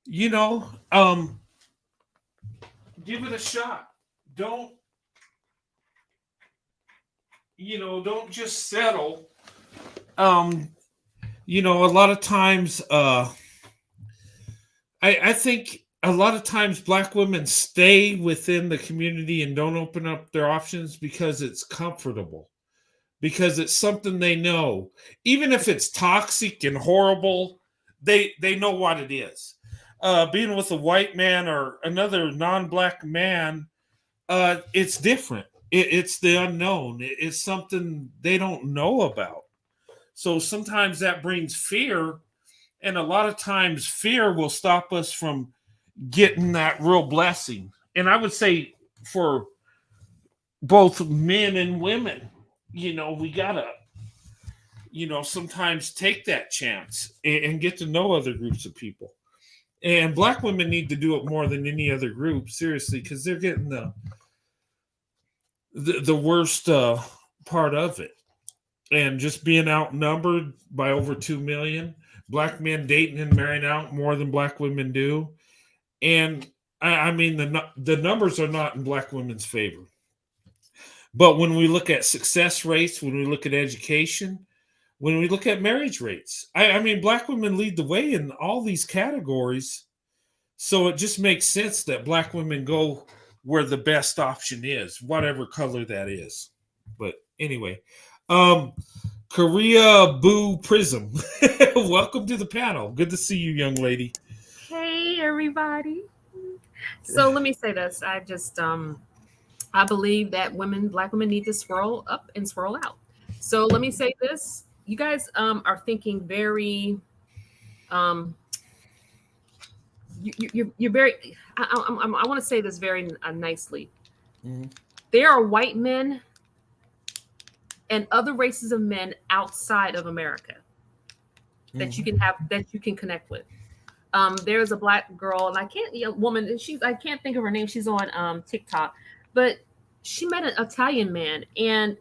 you know, give it a shot. Don't don't just settle. Um, a lot of times, I think a lot of times black women stay within the community and don't open up their options because it's comfortable, because it's something they know. Even if it's toxic and horrible, they know what it is. Being with a white man or another non-black man, it's different. It's the unknown. It's something they don't know about. So sometimes that brings fear, and a lot of times fear will stop us from getting that real blessing. And I would say for both men and women, we gotta sometimes take that chance and get to know other groups of people. And Black women need to do it more than any other group, seriously, because they're getting the worst part of it. And just being outnumbered by over 2 million, Black men dating and marrying out more than Black women do. And I mean, the numbers are not in Black women's favor. But when we look at success rates, when we look at education, when we look at marriage rates, I mean, Black women lead the way in all these categories. So it just makes sense that Black women go where the best option is, whatever color that is. But anyway, Korea Boo Prism, welcome to the panel. Good to see you, young lady. Hey, everybody. So let me say this. I believe that Black women need to swirl up and swirl out. So let me say this. You guys are thinking very, you're very, I want to say this very nicely. Mm-hmm. There are white men and other races of men outside of America that you can connect with. There's a Black girl, and I can't think of her name. She's on TikTok, but she met an Italian man, and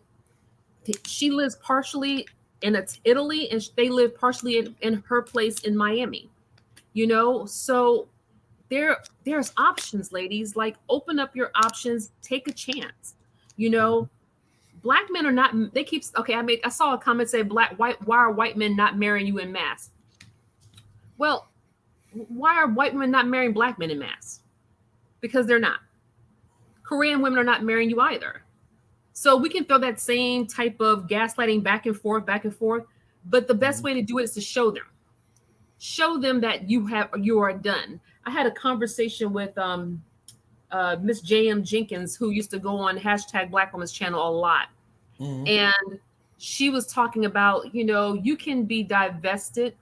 she lives partially in Italy, and they live partially in her place in Miami. So there's options, ladies. Like, open up your options, take a chance. Black men are not. They keep. Okay, I saw a comment say, why are white men not marrying you en masse? Well, why are white women not marrying Black men en masse? Because they're not. Korean women are not marrying you either. So we can throw that same type of gaslighting back and forth. But the best way to do it is to show them that you are done. I had a conversation with Miss J.M. Jenkins, who used to go on #Black Women's channel a lot. Mm-hmm. And she was talking about, you can be divested.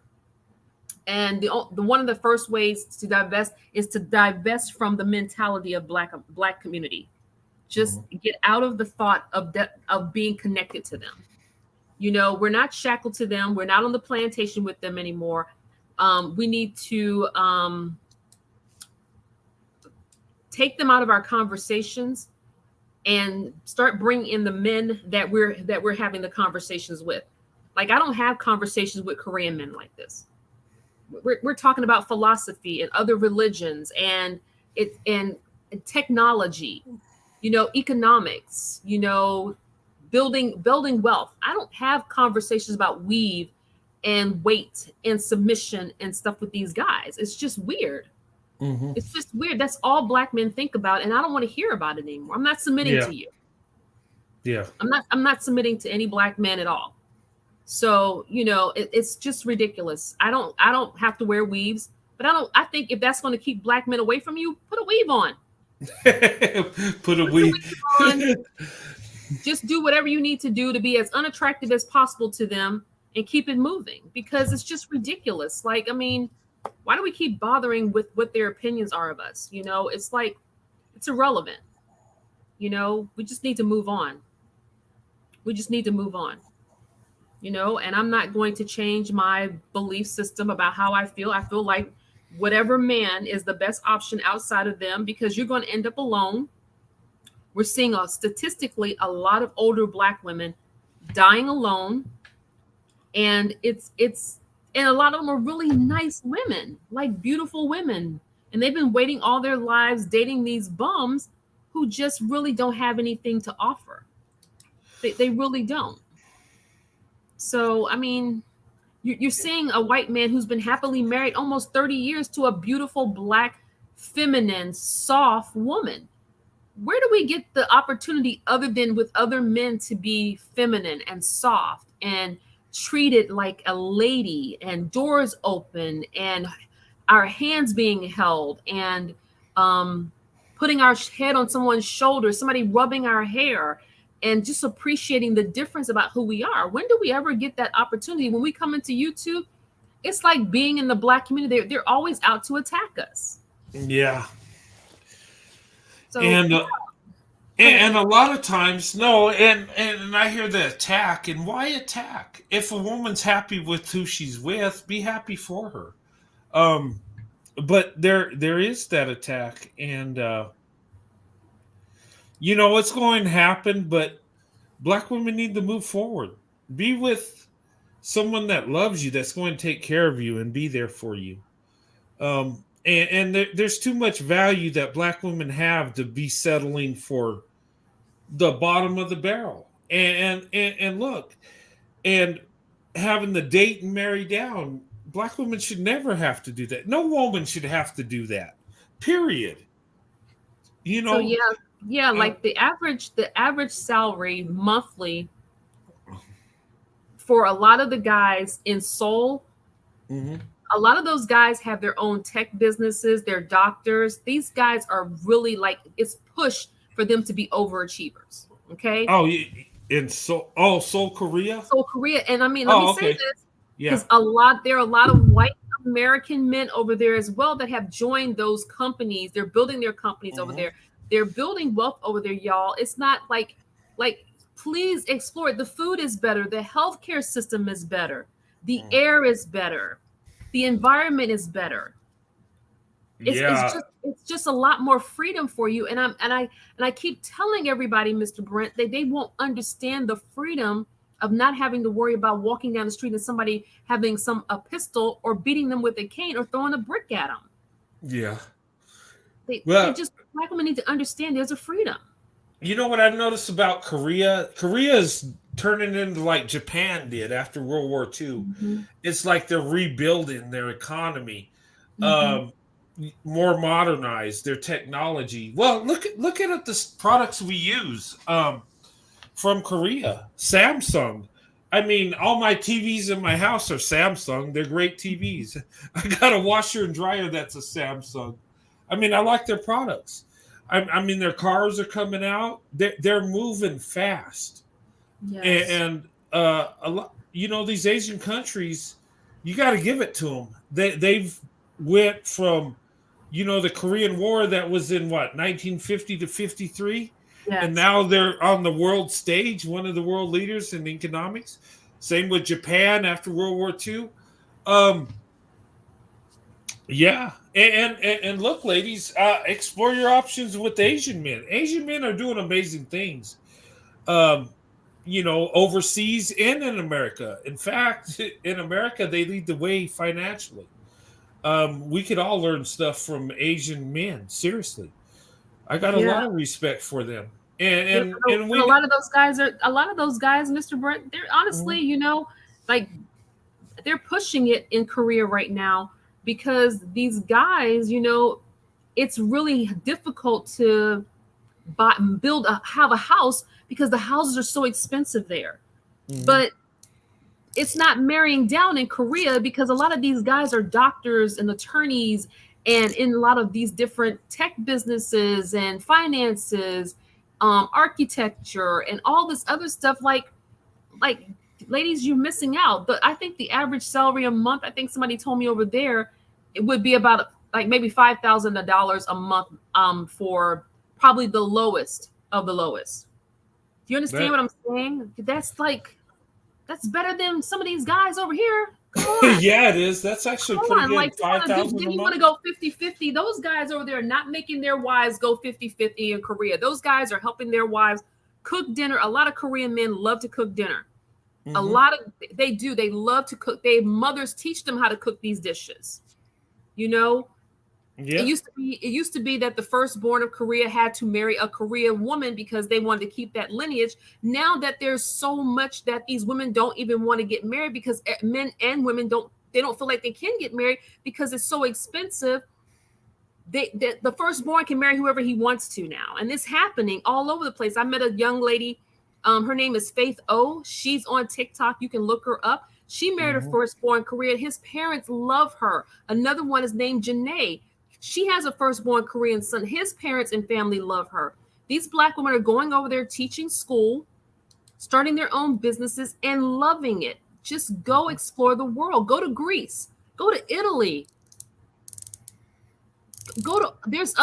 And the one of the first ways to divest is to divest from the mentality of Black community. Just get out of the thought of being connected to them. We're not shackled to them. We're not on the plantation with them anymore. We need to take them out of our conversations and start bringing in the men that we're having the conversations with. Like, I don't have conversations with Korean men like this. We're talking about philosophy and other religions and technology, economics, building wealth. I don't have conversations about weave and weight and submission and stuff with these guys. It's just weird. Mm-hmm. It's just weird. That's all Black men think about, and I don't want to hear about it anymore. I'm not submitting to you. Yeah. I'm not submitting to any Black man at all. So, it's just ridiculous. I don't have to wear weaves, but I think if that's going to keep Black men away from you, put a weave on. Put a weave on. Just do whatever you need to do to be as unattractive as possible to them and keep it moving, because it's just ridiculous. Like, I mean, why do we keep bothering with what their opinions are of us? It's like, it's irrelevant. We just need to move on. And I'm not going to change my belief system about how I feel. I feel like whatever man is the best option outside of them, because you're going to end up alone. We're seeing statistically a lot of older Black women dying alone. And and a lot of them are really nice women, like beautiful women. And they've been waiting all their lives dating these bums who just really don't have anything to offer. They really don't. So, I mean, you're seeing a white man who's been happily married almost 30 years to a beautiful Black, feminine, soft woman. Where do we get the opportunity other than with other men to be feminine and soft and treated like a lady, and doors open and our hands being held and putting our head on someone's shoulder, somebody rubbing our hair, and just appreciating the difference about who we are? When do we ever get that opportunity? When we come into YouTube, it's like being in the Black community. They're always out to attack us. Yeah. So, And a lot of times, no, and I hear the attack, and why attack? If a woman's happy with who she's with, be happy for her. Um, but there is that attack, and it's going to happen. But black women need to move forward. Be with someone that loves you, that's going to take care of you and be there for you. There's too much value that black women have to be settling for the bottom of the barrel. And look, and having the date and marry down, black women should never have to do that. No woman should have to do that. Period. So yeah, like the average salary monthly for a lot of the guys in Seoul, a lot of those guys have their own tech businesses, they're doctors. These guys are really like, it's pushed for them to be overachievers. Okay. Oh, in Seoul, Korea. Seoul, Korea, and I mean, let me say this because there are a lot of white American men over there as well that have joined those companies. They're building their companies over there. They're building wealth over there, y'all. It's not like please explore it. The food is better. The healthcare system is better. The air is better. The environment is better. It's just a lot more freedom for you. And I keep telling everybody, Mr. Brent, that they won't understand the freedom of not having to worry about walking down the street and somebody having a pistol or beating them with a cane or throwing a brick at them. Yeah. Black women need to understand there's a freedom. You know what I've noticed about Korea? Korea is turning into like Japan did after World War II. It's like they're rebuilding their economy, more modernized, their technology. Well, look at the products we use from Korea. Samsung. I mean, all my TVs in my house are Samsung. They're great TVs. I got a washer and dryer that's a Samsung. I mean, I like their products. I mean, their cars are coming out. They're moving fast. Yes. And a lot, these Asian countries, you got to give it to them. They've went from, the Korean War that was in 1950 to 53. Yes. And now they're on the world stage, one of the world leaders in economics. Same with Japan after World War II. Yeah. And look, ladies, explore your options with Asian men. Asian men are doing amazing things, overseas and in America. In fact, in America, they lead the way financially. We could all learn stuff from Asian men. Seriously. I got a lot of respect for them. And a lot of those guys, Mr. Brent, they're honestly, they're pushing it in Korea right now because these guys, it's really difficult to have a house because the houses are so expensive there. But it's not marrying down in Korea because a lot of these guys are doctors and attorneys and in a lot of these different tech businesses and finances, architecture and all this other stuff. Like ladies, you're missing out. But I think the average salary a month, I think somebody told me over there, it would be about maybe $5,000 a month for probably the lowest of the lowest. Do you understand what I'm saying? That's better than some of these guys over here. Yeah, it is. That's actually pretty good. Like, 5,000 a month. You want to go 50-50. Those guys over there are not making their wives go 50-50 in Korea. Those guys are helping their wives cook dinner. A lot of Korean men love to cook dinner. They do. They love to cook. Their mothers teach them how to cook these dishes. It used to be that the firstborn of Korea had to marry a Korean woman because they wanted to keep that lineage. Now that there's so much that these women don't even want to get married because men and women don't feel like they can get married because it's so expensive. The firstborn can marry whoever he wants to now. And it's happening all over the place. I met a young lady. Her name is Faith O. She's on TikTok. You can look her up. She married her firstborn Korean. His parents love her. Another one is named Janae. She has a firstborn Korean son. His parents and family love her. These Black women are going over there teaching school, starting their own businesses, and loving it. Just go explore the world. Go to Greece. Go to Italy. There's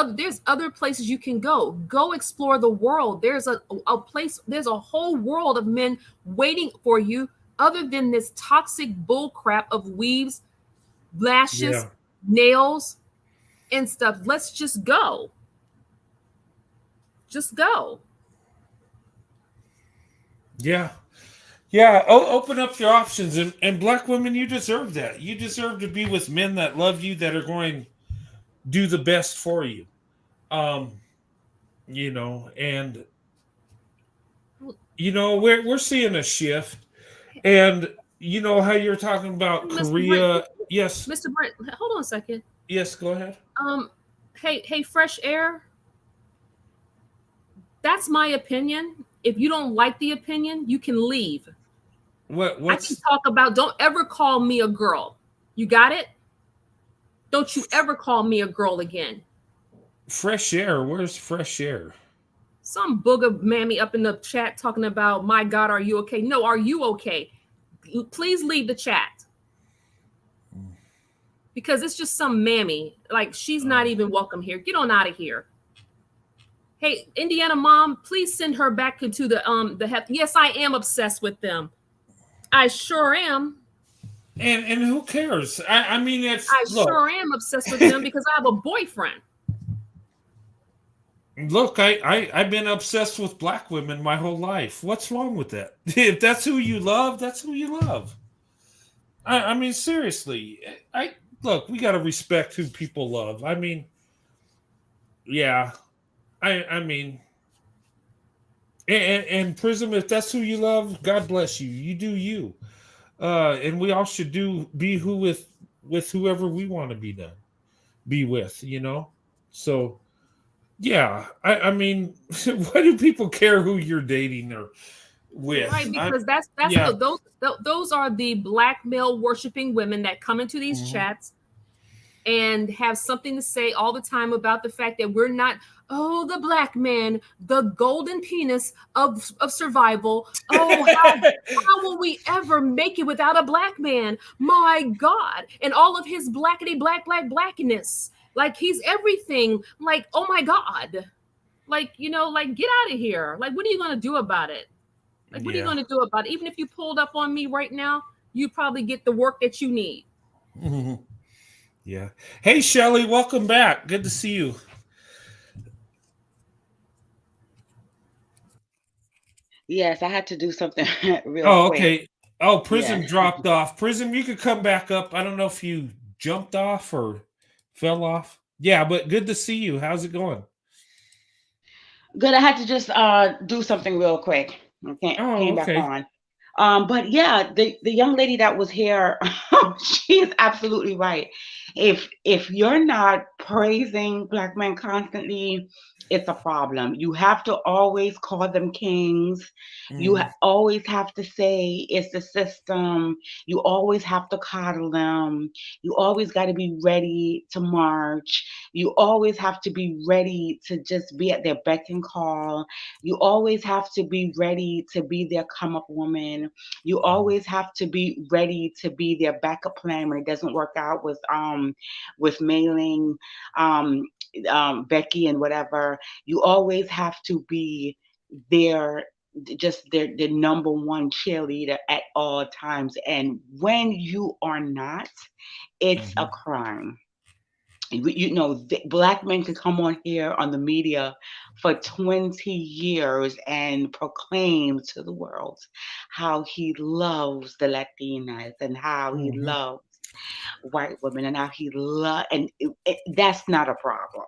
other places you can go. Go explore the world. There's a place, there's a whole world of men waiting for you other than this toxic bull crap of weaves, lashes, Yeah. nails, and stuff. Let's just go. Just go. Yeah. Yeah. Open up your options. And black women, you deserve that. You deserve to be with men that love you, that are going to do the best for you. Um, and we're seeing a shift. And you know how you're talking about Mr. Brent, Korea. Yes. Mr. Brent, hold on a second. Yes, go ahead. Um, hey, fresh air. That's my opinion. If you don't like the opinion, you can leave. I can What's talk about, don't ever call me a girl. You got it? Don't you ever call me a girl again. fresh air? Where's fresh air? Some booger mammy up in the chat talking about, my God, are you okay? No, are you okay? Please leave the chat. Because it's just some mammy. Like, she's not even welcome here. Get on out of here. Hey, Indiana mom, please send her back into the yes, I am obsessed with them. I sure am. And who cares? I mean, Sure am obsessed with them because I have a boyfriend. Look, I've been obsessed with black women my whole life. What's wrong with that? If that's who you love, that's who you love. I mean, seriously. Look, we got to respect who people love. I mean, yeah. I mean, and Prism, if that's who you love, God bless you. You do you. And we all should be who with whoever we want to be with. So yeah. I mean, why do people care who you're dating or with? Right, because that's yeah. those are the black male worshiping women that come into these chats and have something to say all the time about the fact that we're not, the black man, the golden penis of survival. How will we ever make it without a black man? My God. And all of his blackity blackness. Like, he's everything. Like, oh my God. Like, like, get out of here. Like, what are you going to do about it? Like, what are you going to do about it? Even if you pulled up on me right now, you probably get the work that you need. Yeah. Hey, Shelly, welcome back. Good to see you. Yes, I had to do something real quick. Okay. Oh, Prism dropped off. Prism, you could come back up. I don't know if you jumped off or fell off. Yeah, but good to see you. How's it going? Good. I had to just do something real quick. Came back on. But yeah, the young lady that was here, she is absolutely right. If you're not praising black men constantly, it's a problem. You have to always call them kings. You always have to say it's the system. You always have to coddle them. You always got to be ready to march. You always have to be ready to just be at their beck and call. You always have to be ready to be their come up woman. You always have to be ready to be their backup plan when it doesn't work out with mailing Becky and whatever. You always have to be their number one cheerleader at all times. And when you are not, it's a crime. Black men could come on here on the media for 20 years and proclaim to the world how he loves the Latinas and how he loves white women and how he loves, and that's not a problem.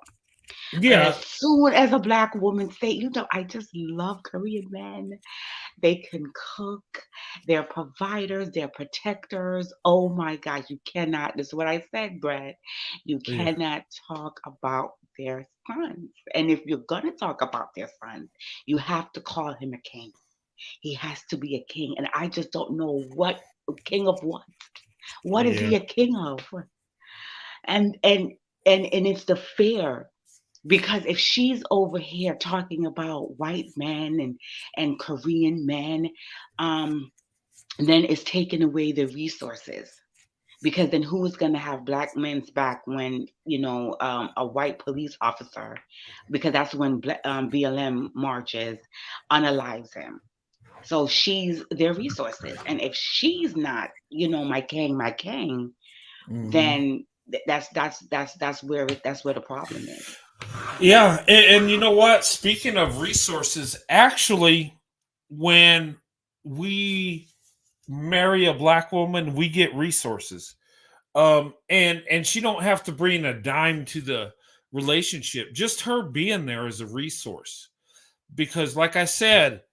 Yeah. But as soon as a black woman say, I just love Korean men. They can cook. They're providers. They're protectors. Oh my God, you cannot. This is what I said, Brad. You cannot talk about their sons. And if you're going to talk about their sons, you have to call him a king. He has to be a king. And I just don't know what king of what. What is he a king of? And it's the fear. Because if she's over here talking about white men and Korean men, then it's taking away the resources. because then who's going to have black men's back when, a white police officer, because that's when BLM marches, unalives him. So she's their resources. And if she's not, my king, then that's where the problem is. Yeah, and you know what? Speaking of resources, actually, when we marry a black woman, we get resources. And she don't have to bring a dime to the relationship. Just her being there is a resource. Because like I said,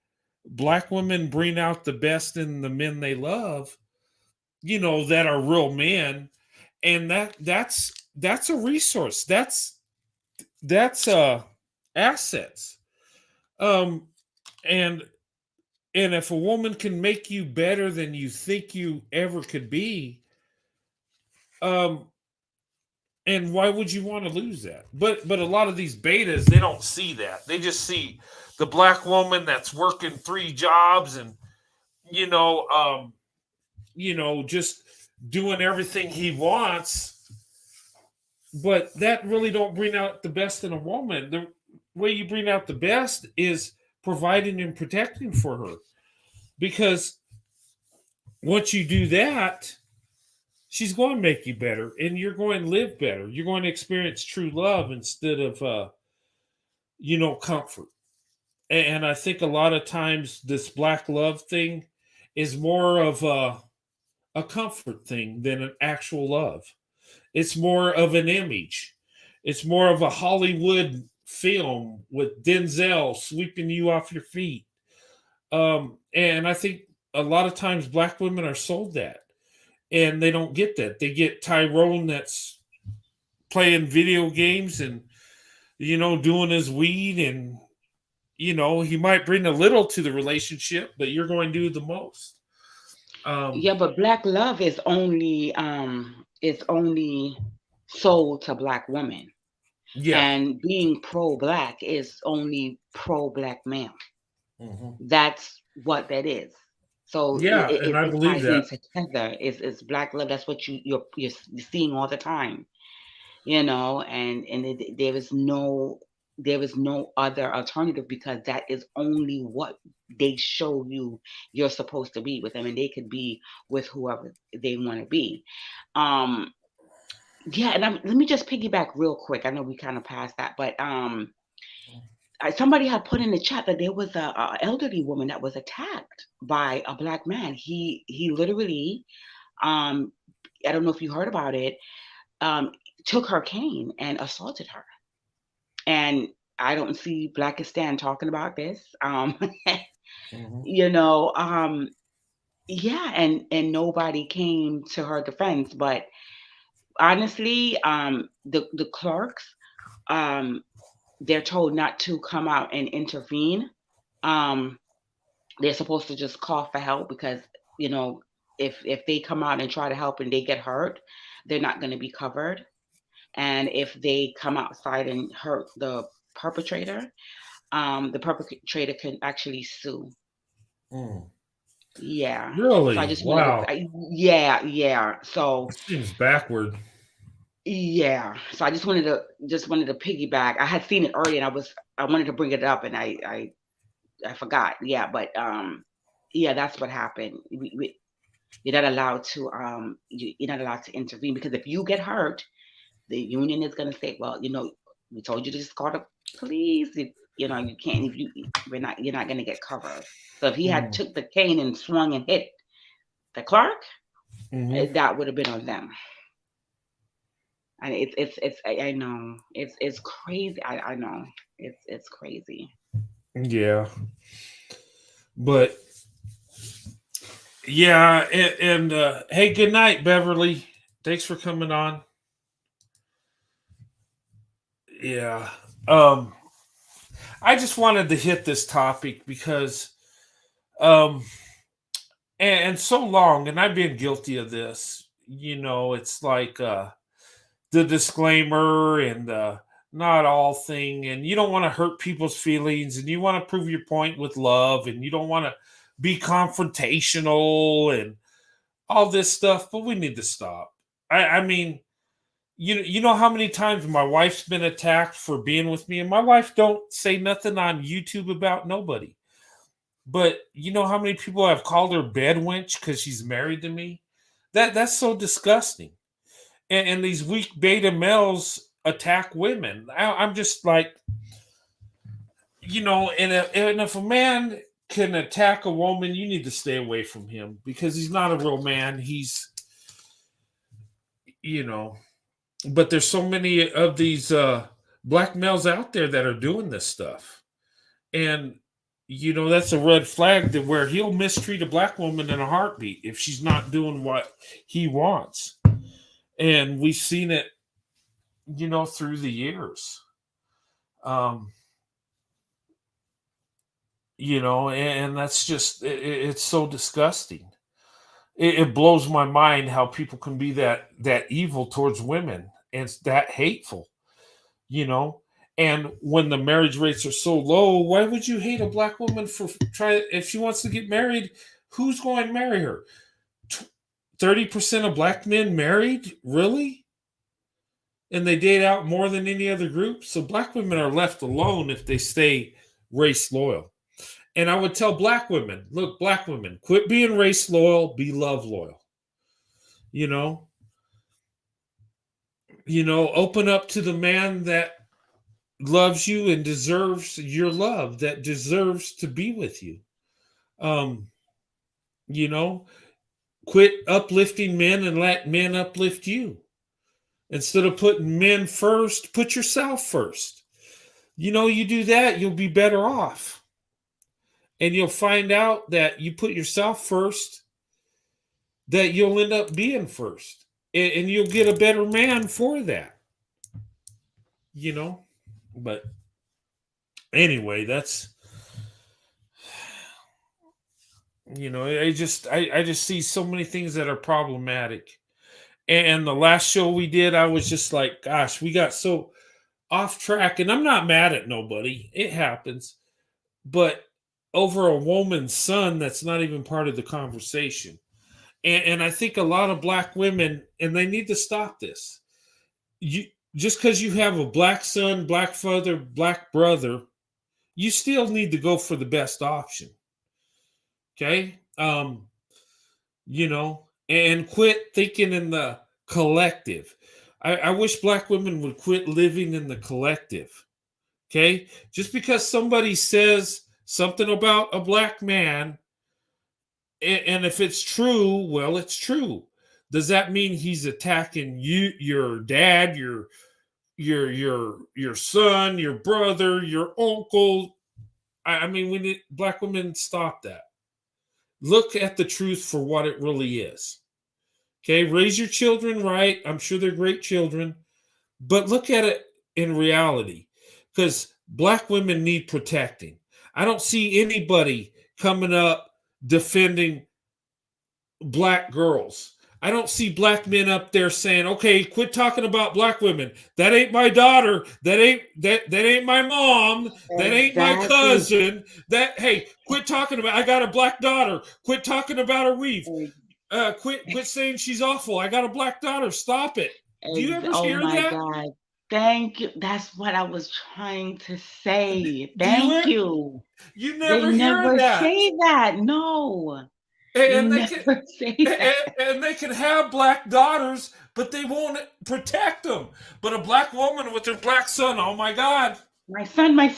black women bring out the best in the men they love, that are real men. And that's a resource. That's assets. Um and if a woman can make you better than you think you ever could be, um and why would you want to lose that? But a lot of these betas, they don't see that. They just see the black woman that's working 3 jobs and just doing everything he wants. But that really don't bring out the best in a woman. The way you bring out the best is providing and protecting for her. Because once you do that, she's going to make you better and you're going to live better. You're going to experience true love instead of, comfort. And I think a lot of times this black love thing is more of a comfort thing than an actual love. It's more of an image. It's more of a Hollywood film with Denzel sweeping you off your feet. And I think a lot of times black women are sold that. And they don't get that. They get Tyrone that's playing video games and, doing his weed. And, he might bring a little to the relationship, but you're going to do the most. Yeah, but black love is only sold to black women. Yeah. And being pro-black is only pro-black male. Mm-hmm. That's what that is. So Yeah, and I believe ties that. in together. It's black love. That's what you're seeing all the time, and there is no other alternative, because that is only what they show you you're supposed to be with them, and they could be with whoever they want to be. Yeah, and let me just piggyback real quick. I know we kind of passed that, but somebody had put in the chat that there was a elderly woman that was attacked by a black man. He literally, I don't know if you heard about it, took her cane and assaulted her. And I don't see Blackistan talking about this. Mm-hmm. Yeah, and nobody came to her defense. But honestly, the clerks, they're told not to come out and intervene. They're supposed to just call for help, because if they come out and try to help and they get hurt, they're not going to be covered. And if they come outside and hurt the perpetrator can actually sue. Yeah. Really? So I just Wow. yeah. So It seems backward. yeah. So I just wanted to piggyback. I had seen it earlier, and I wanted to bring it up, and I forgot. Yeah, but yeah, that's what happened. You're not allowed to you're not allowed to intervene, because if you get hurt, the union is going to say, well, we told you to just call the police. You can't. If you're not going to get covered. So if he had took the cane and swung and hit the clerk, that would have been on them. And I know it's crazy. I know it's crazy. Yeah, but yeah, and hey, good night, Beverly. Thanks for coming on. Yeah, I just wanted to hit this topic because, and so long, and I've been guilty of this. It's like the disclaimer and the not all thing, and you don't want to hurt people's feelings, and you want to prove your point with love, and you don't want to be confrontational and all this stuff, but we need to stop. I mean, you know how many times my wife's been attacked for being with me, and my wife don't say nothing on YouTube about nobody. But you know how many people have called her bed wench because she's married to me? That's so disgusting. And these weak beta males attack women. I'm just like, and if a man can attack a woman, you need to stay away from him because he's not a real man. He's, but there's so many of these black males out there that are doing this stuff. And, that's a red flag that where he'll mistreat a black woman in a heartbeat if she's not doing what he wants. And we've seen it, through the years. And that's just, it's so disgusting. It blows my mind how people can be that evil towards women and it's that hateful, and when the marriage rates are so low, why would you hate a black woman for if she wants to get married, who's going to marry her? 30% of black men married? Really? And they date out more than any other group. So black women are left alone if they stay race loyal. And I would tell black women, look, black women, quit being race loyal, be love loyal. Open up to the man that loves you and deserves your love, that deserves to be with you. Quit uplifting men and let men uplift you. Instead of putting men first, put yourself first. You do that, you'll be better off. And you'll find out that you put yourself first, that you'll end up being first. And you'll get a better man for that. But anyway, that's, I just see so many things that are problematic. And the last show we did, I was just like, gosh, we got so off track. And I'm not mad at nobody. It happens. But over a woman's son, that's not even part of the conversation. And I think a lot of black women, and they need to stop this. Just because you have a black son, black father, black brother, you still need to go for the best option. Okay? And quit thinking in the collective. I wish black women would quit living in the collective. Okay? Just because somebody says something about a black man, and if it's true, well, it's true. Does that mean he's attacking you, your dad, your son, your brother, your uncle? I mean, we need black women stop that. Look at the truth for what it really is. Okay, raise your children right. I'm sure they're great children, but look at it in reality, because black women need protecting. I don't see anybody coming up defending black girls. I don't see black men up there saying, okay, quit talking about black women. That ain't my daughter. That ain't my mom. That ain't my cousin. Hey, quit talking about, I got a black daughter. Quit talking about her weave. Quit saying she's awful. I got a black daughter. Stop it. Do you ever hear that? Oh my God. Thank you. That's what I was trying to say. Thank you. You never They hear never that. say that. No. And they never say that. And they can have black daughters, but they won't protect them. But a black woman with her black son, oh my God. My son. That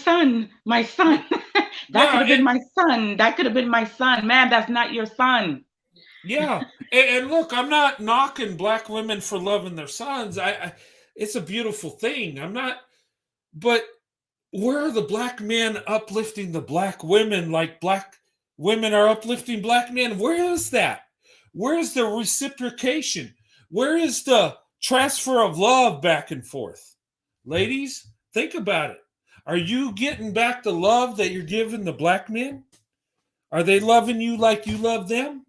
could have been my son. That could have been my son. Man, that's not your son. Yeah. And look, I'm not knocking black women for loving their sons. It's a beautiful thing. I'm not, but where are the black men uplifting the black women like black women are uplifting black men? Where is that? Where is the reciprocation? Where is the transfer of love back and forth? Ladies, think about it. Are you getting back the love that you're giving the black men? Are they loving you like you love them?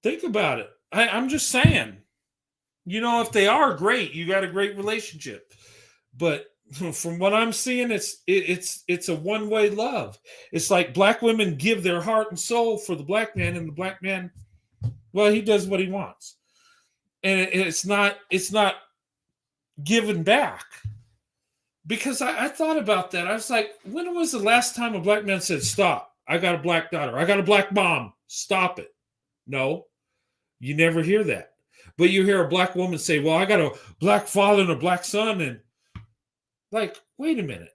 Think about it. I'm just saying. If they are, great. You got a great relationship. But from what I'm seeing, it's a one-way love. It's like black women give their heart and soul for the black man, and the black man, well, he does what he wants. and it's not given back. Because I thought about that. I was like, when was the last time a black man said, stop, I got a black daughter, I got a black mom, stop it? No, you never hear that. But you hear a black woman say, well, I got a black father and a black son. And like, wait a minute.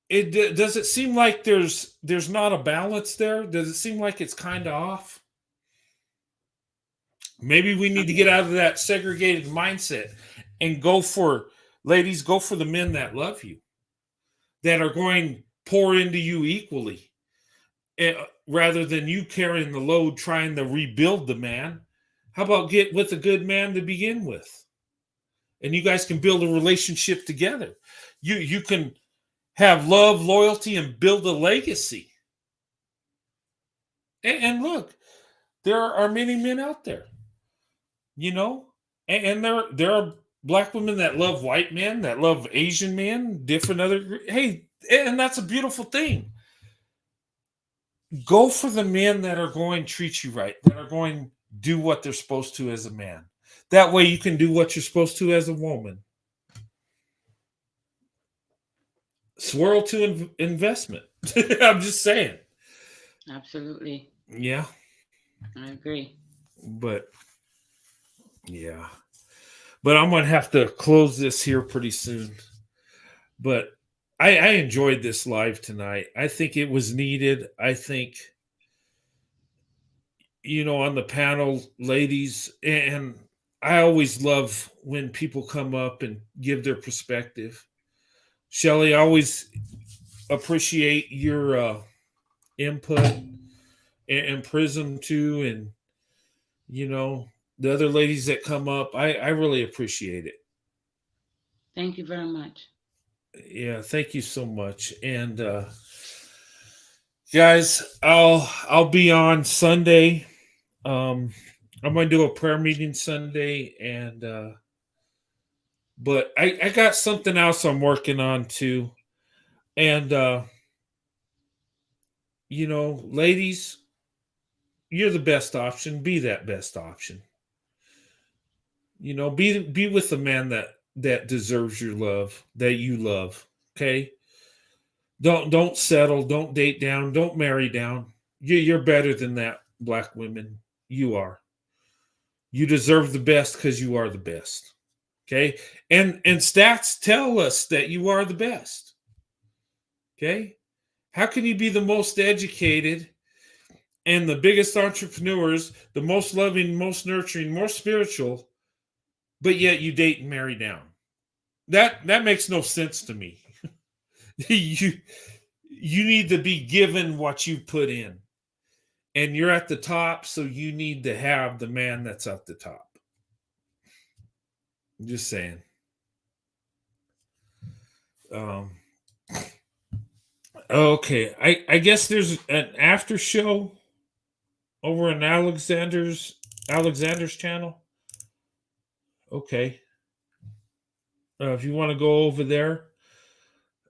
Does it seem like there's not a balance there? Does it seem like it's kind of off? Maybe we need to get out of that segregated mindset and go for the men that love you, that are going to pour into you equally, rather than you carrying the load trying to rebuild the man. How about get with a good man to begin with? And you guys can build a relationship together. You can have love, loyalty, and build a legacy. And look, there are many men out there, and there are black women that love white men, that love Asian men, different other. Hey, and that's a beautiful thing. Go for the men that are going to treat you right, that are going to do what they're supposed to as a man. That way you can do what you're supposed to as a woman. Swirl to investment. I'm just saying. Absolutely. Yeah. I agree. But yeah. But I'm going to have to close this here pretty soon. But I enjoyed this live tonight. I think it was needed. I think, on the panel, ladies, and I always love when people come up and give their perspective. Shelly, I always appreciate your input, and Prism too, and the other ladies that come up. I really appreciate it. Thank you very much. Yeah, thank you so much. And guys, I'll be on Sunday. I'm going to do a prayer meeting Sunday, and but I got something else I'm working on too. And ladies, you're the best option. Be that best option. Be with the man that deserves your love, that you love. Okay? Don't settle, don't date down, don't marry down. You're better than that, black women. You are. You deserve the best because you are the best. Okay? And stats tell us that you are the best. Okay? How can you be the most educated and the biggest entrepreneurs, the most loving, most nurturing, more spiritual, but yet you date and marry down? That makes no sense to me. you need to be given what you put in. And you're at the top, so you need to have the man that's at the top. I'm just saying. Okay, I guess there's an after show over in Alexander's channel. Okay. If you want to go over there,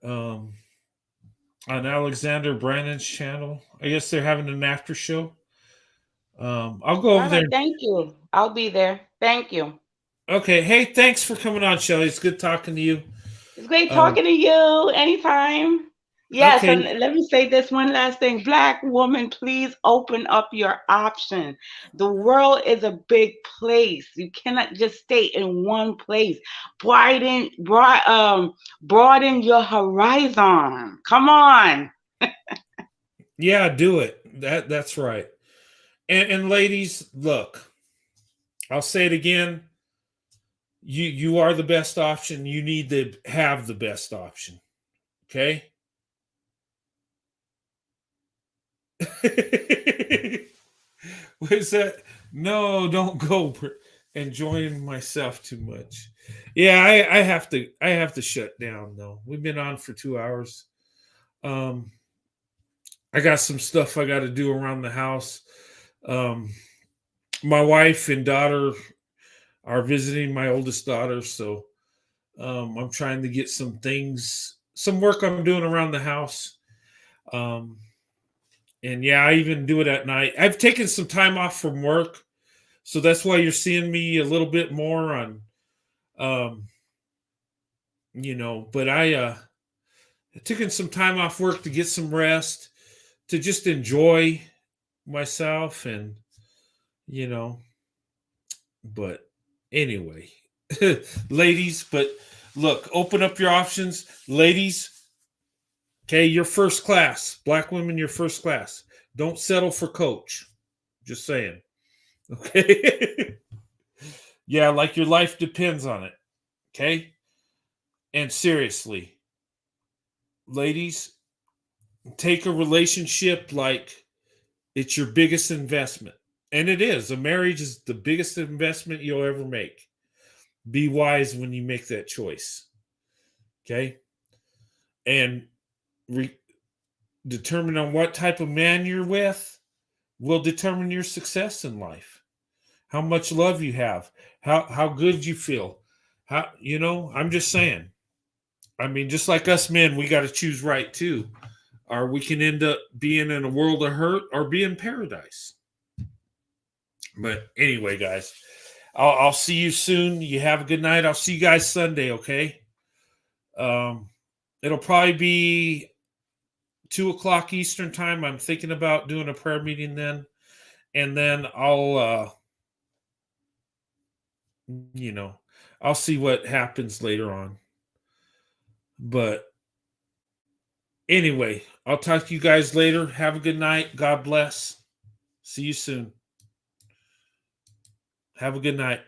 on Alexander Brandon's channel, I guess they're having an after show. I'll go over there. Thank you. I'll be there. Thank you. Okay. Hey, thanks for coming on, Shelly. It's good talking to you. It's great talking to you. Anytime. Yes, Okay. and let me say this one last thing. Black woman, please open up your option. The world is a big place. You cannot just stay in one place. Broaden your horizon. Come on. Yeah, do it. That's right. And ladies, look, I'll say it again. You are the best option. You need to have the best option. Okay? What is that? No, don't go enjoying myself too much. Yeah, I have to shut down though. We've been on for 2 hours. I got some stuff I got to do around the house. My wife and daughter are visiting, my oldest daughter, so I'm trying to get some work I'm doing around the house. And yeah, I even do it at night. I've taken some time off from work, so that's why you're seeing me a little bit more on, um, but I taken some time off work to get some rest, to just enjoy myself, and you know, but anyway, ladies, but look, open up your options, ladies. Okay, you're first class. Black women, you're first class. Don't settle for coach. Just saying. Okay. Yeah, like your life depends on it. Okay. And seriously, ladies, take a relationship like it's your biggest investment. And it is. A marriage is the biggest investment you'll ever make. Be wise when you make that choice. Okay. And determine on what type of man you're with will determine your success in life. How much love you have, how good you feel. I'm just saying. I mean, just like us men, we got to choose right too. Or we can end up being in a world of hurt or be in paradise. But anyway, guys, I'll see you soon. You have a good night. I'll see you guys Sunday, okay? It'll probably be 2:00 Eastern time. I'm thinking about doing a prayer meeting then. And then I'll see what happens later on. But anyway, I'll talk to you guys later. Have a good night. God bless. See you soon. Have a good night.